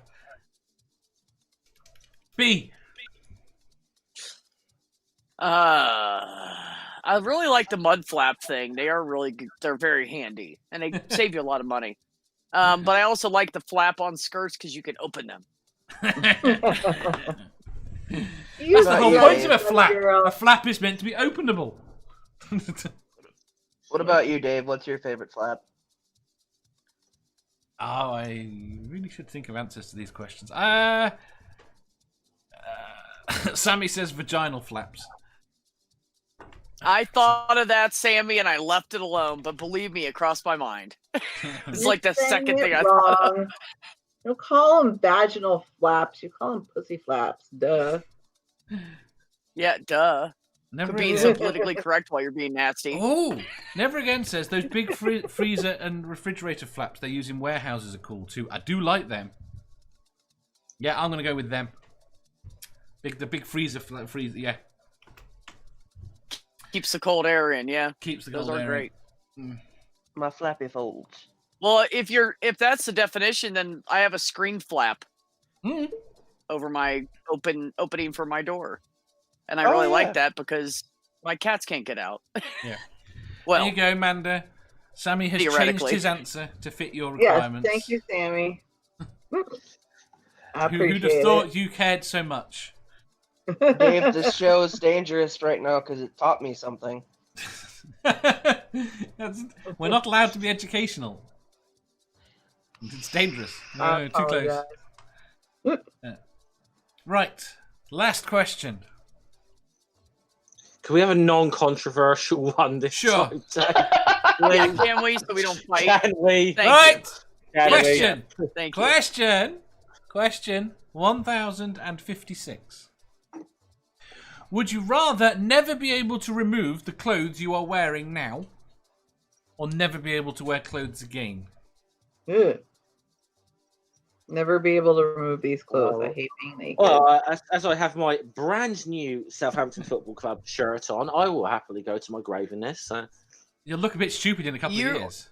B. I really like the mud flap thing. They are really good. They're very handy, and they save you a lot of money. But I also like the flap on skirts because you can open them. That's the whole point of a flap. A flap is meant to be openable. What about you, Dave? What's your favorite flap? Oh, I really should think of answers to these questions. Sammy says vaginal flaps. I thought of that, Sammy, and I left it alone. But believe me, it crossed my mind. It's like the second thing I thought of. Don't call them vaginal flaps. You call them pussy flaps. Duh. Yeah, duh. Never Being so politically correct while you're being nasty. Oh, Never Again says those big freezer and refrigerator flaps they use in warehouses are cool too. I do like them. Yeah, I'm gonna go with them. The big freezer, yeah. Keeps the cold air in, yeah. Keeps the cold air in. Those are great. My flappy folds. Well, if that's the definition, then I have a screen flap over my opening for my door, and I really like that because my cats can't get out. Yeah. Well, there you go, Manda. Sammy has changed his answer to fit your requirements. Yes, thank you, Sammy. Who'd have thought you cared so much? Dave, this show is dangerous right now because it taught me something. We're not allowed to be educational. It's dangerous. No, too close. Right. Last question. Can we have a non-controversial one this time? Yeah, can we? So we don't fight. Can we? Question. Thank you. Question 1056. Would you rather never be able to remove the clothes you are wearing now, or never be able to wear clothes again? Never be able to remove these clothes. I hate being naked. Well, as I have my brand new Southampton Football Club shirt on, I will happily go to my grave in this. So. You'll look a bit stupid in a couple of years.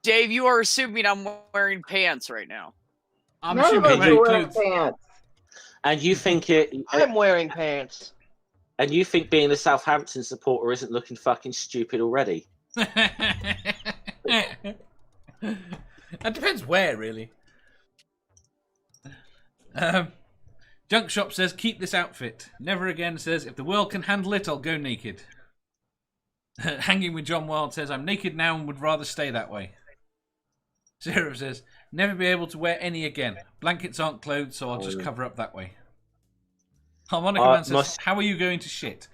Dave, you are assuming I'm wearing pants right now. I'm None of us assuming are wearing pants. And you think I'm wearing pants. And you think being a Southampton supporter isn't looking fucking stupid already? That depends where, really. Junk Shop says, keep this outfit. Never Again says, if the world can handle it, I'll go naked. Hanging with John Wild says, I'm naked now and would rather stay that way. Zero says, never be able to wear any again. Blankets aren't clothes, so I'll just cover up that way. Harmonica Man says, how are you going to shit?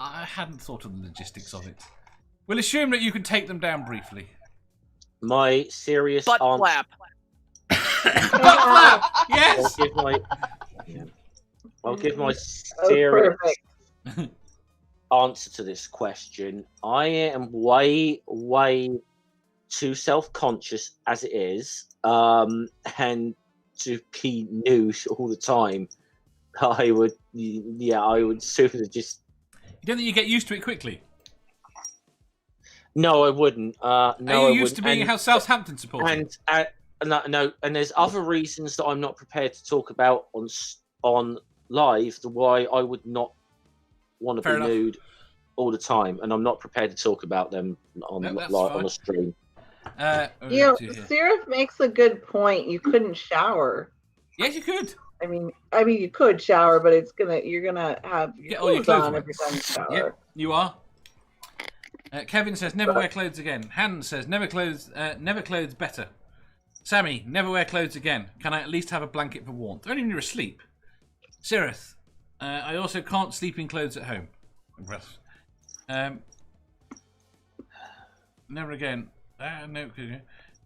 I hadn't thought of the logistics of it. We'll assume that you can take them down briefly. My serious butt flap. Butt flap! Yes! I'll give my serious answer to this question. I am way too self-conscious as it is, and to be nude all the time. I would sooner just. You don't think you get used to it quickly? No, I wouldn't. No, Are you used to being a Southampton supporter? No, and there's other reasons that I'm not prepared to talk about on live. Why I would not want to be nude all the time, and I'm not prepared to talk about them on a stream. Seraph makes a good point. You couldn't shower. Yes, you could. I mean, you could shower, but you're gonna have your clothes on every time you shower. Yep, you are. Kevin says, never wear clothes again. Hans says, never clothes better. Sammy, never wear clothes again. Can I at least have a blanket for warmth? Only when you're asleep. Sirith, I also can't sleep in clothes at home. Never again. No.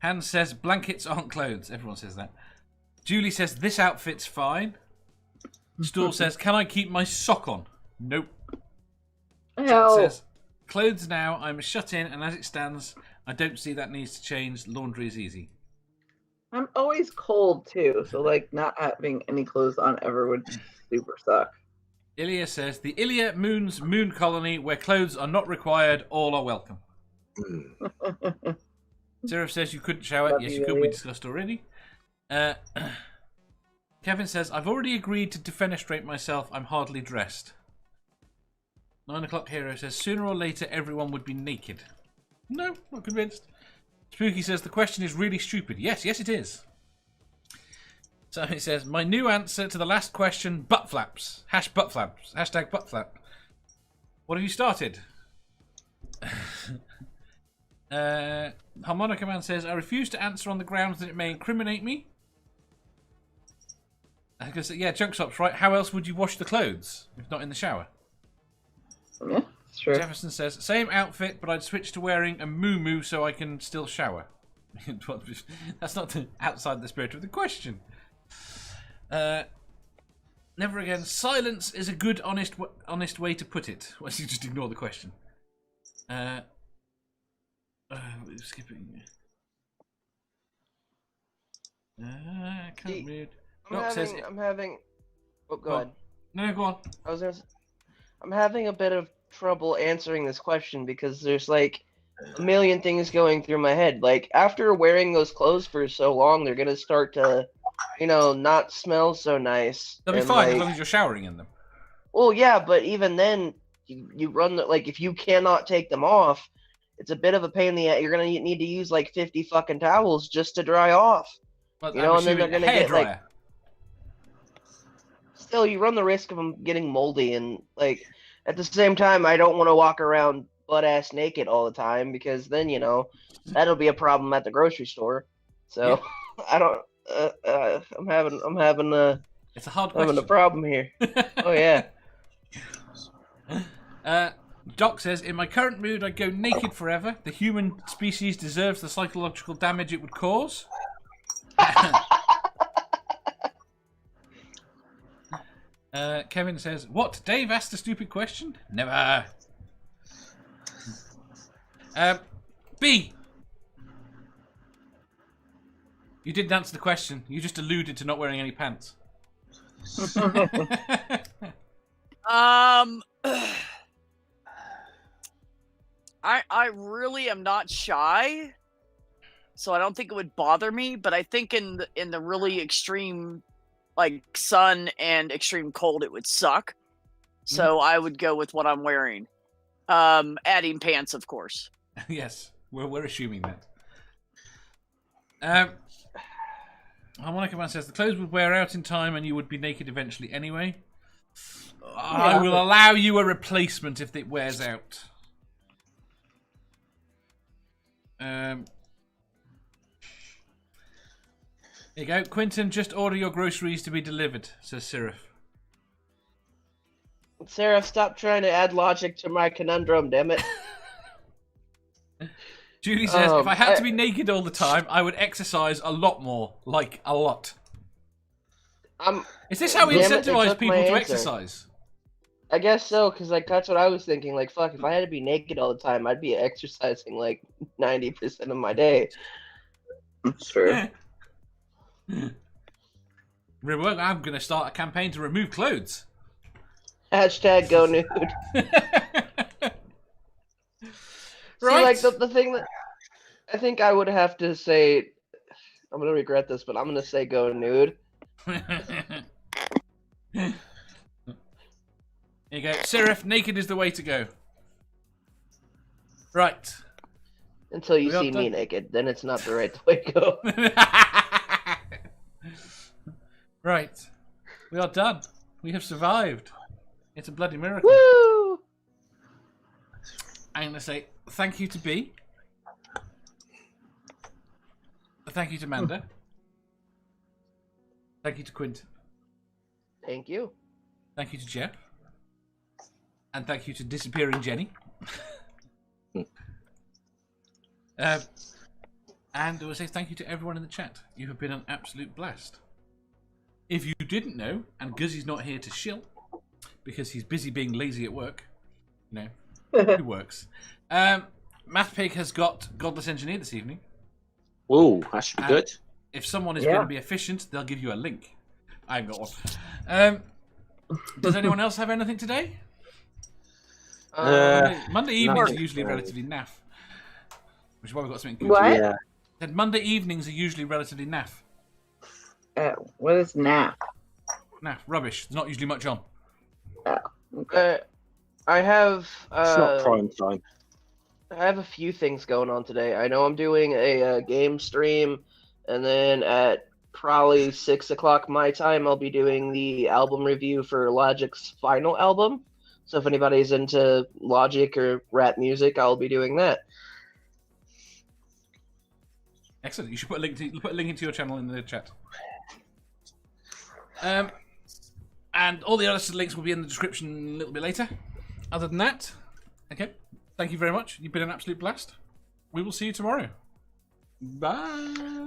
Hans says, blankets aren't clothes. Everyone says that. Julie says, this outfit's fine. Stool says, can I keep my sock on? Nope. Hell. Says, clothes now, I'm shut in, and as it stands, I don't see that needs to change. Laundry is easy. I'm always cold too, so like not having any clothes on ever would super suck. Ilya says, the Ilya Moon's moon colony where clothes are not required, all are welcome. Seraph says you couldn't shower. Love Yes, you, you could. Ilya. We discussed already. Kevin says, I've already agreed to defenestrate myself. I'm hardly dressed. 9 o'clock Hero says, sooner or later everyone would be naked. No, not convinced. Spooky says, the question is really stupid. Yes, it is. So it says, my new answer to the last question, butt flaps. Butt flaps. Hashtag butt flap. What have you started? Harmonica Man says, I refuse to answer on the grounds that it may incriminate me. Because, yeah, Junksops, right? How else would you wash the clothes if not in the shower? Yeah, it's true. Jefferson says, same outfit, but I'd switch to wearing a moo-moo so I can still shower. That's not outside the spirit of the question. Never again. Silence is a good, honest way to put it. Why don't you just ignore the question? Skipping. Can't read. I'm having. Oh, go ahead. No, go on. I'm having a bit of trouble answering this question because there's like a million things going through my head. Like after wearing those clothes for so long, they're gonna start to, not smell so nice. They'll be fine as long as you're showering in them. Well, yeah, but even then, you run if you cannot take them off, it's a bit of a pain in the ass. You're gonna need to use like 50 fucking towels just to dry off. But and then they're gonna get dryer. like. Still, you run the risk of them getting moldy, and like at the same time, I don't want to walk around butt ass naked all the time because then that'll be a problem at the grocery store. So yeah. I don't. I'm having a. It's a hard having a problem here. Oh yeah. Doc says, in my current mood, I'd go naked forever. The human species deserves the psychological damage it would cause. Kevin says, what? Dave asked a stupid question? Never. B. You didn't answer the question. You just alluded to not wearing any pants. I really am not shy, so I don't think it would bother me. But I think in the really extreme, like sun and extreme cold, it would suck. So I would go with what I'm wearing, adding pants, of course. Yes, we're assuming that. Harmonica Man says the clothes would wear out in time, and you would be naked eventually anyway. I will allow you a replacement if it wears out. Here you go. Quentin, just order your groceries to be delivered, says Seraph. Seraph, stop trying to add logic to my conundrum, damn it. Julie says, if I had to be naked all the time, I would exercise a lot more. Like, a lot. Is this how we incentivize people to exercise? I guess so, because like that's what I was thinking. Like, fuck, if I had to be naked all the time, I'd be exercising like 90% of my day. True. I'm going to start a campaign to remove clothes. Hashtag go nude. Right. See, like the thing that I think I would have to say, I'm gonna regret this, but I'm gonna say go nude. Here you go. Seraph, naked is the way to go. Right. Until you see me naked, then it's not the right way to go. Right. We are done. We have survived. It's a bloody miracle. Woo! I'm going to say thank you to B. Thank you to Amanda. Thank you to Quint. Thank you. Thank you to Jeff. And thank you to disappearing Jenny. And I will say thank you to everyone in the chat. You have been an absolute blast. If you didn't know, and Guzzy's not here to shill, because he's busy being lazy at work, you know, he works. MathPig has got Godless Engineer this evening. Ooh, that should be good. If someone is going to be efficient, they'll give you a link. I haven't got one. Does anyone else have anything today? Monday evenings are usually relatively naff. Which is why we've got something good. What? Yeah. And Monday evenings are usually relatively naff. What is nap? Naff, rubbish. There's not usually much on. Okay. I have. It's not prime time. I have a few things going on today. I know I'm doing a game stream, and then at probably 6 o'clock my time, I'll be doing the album review for Logic's final album. So if anybody's into Logic or rap music, I'll be doing that. Excellent. You should put a link into your channel in the chat. And all the other links will be in the description a little bit later. Other than that, okay. Thank you very much. You've been an absolute blast. We will see you tomorrow. Bye.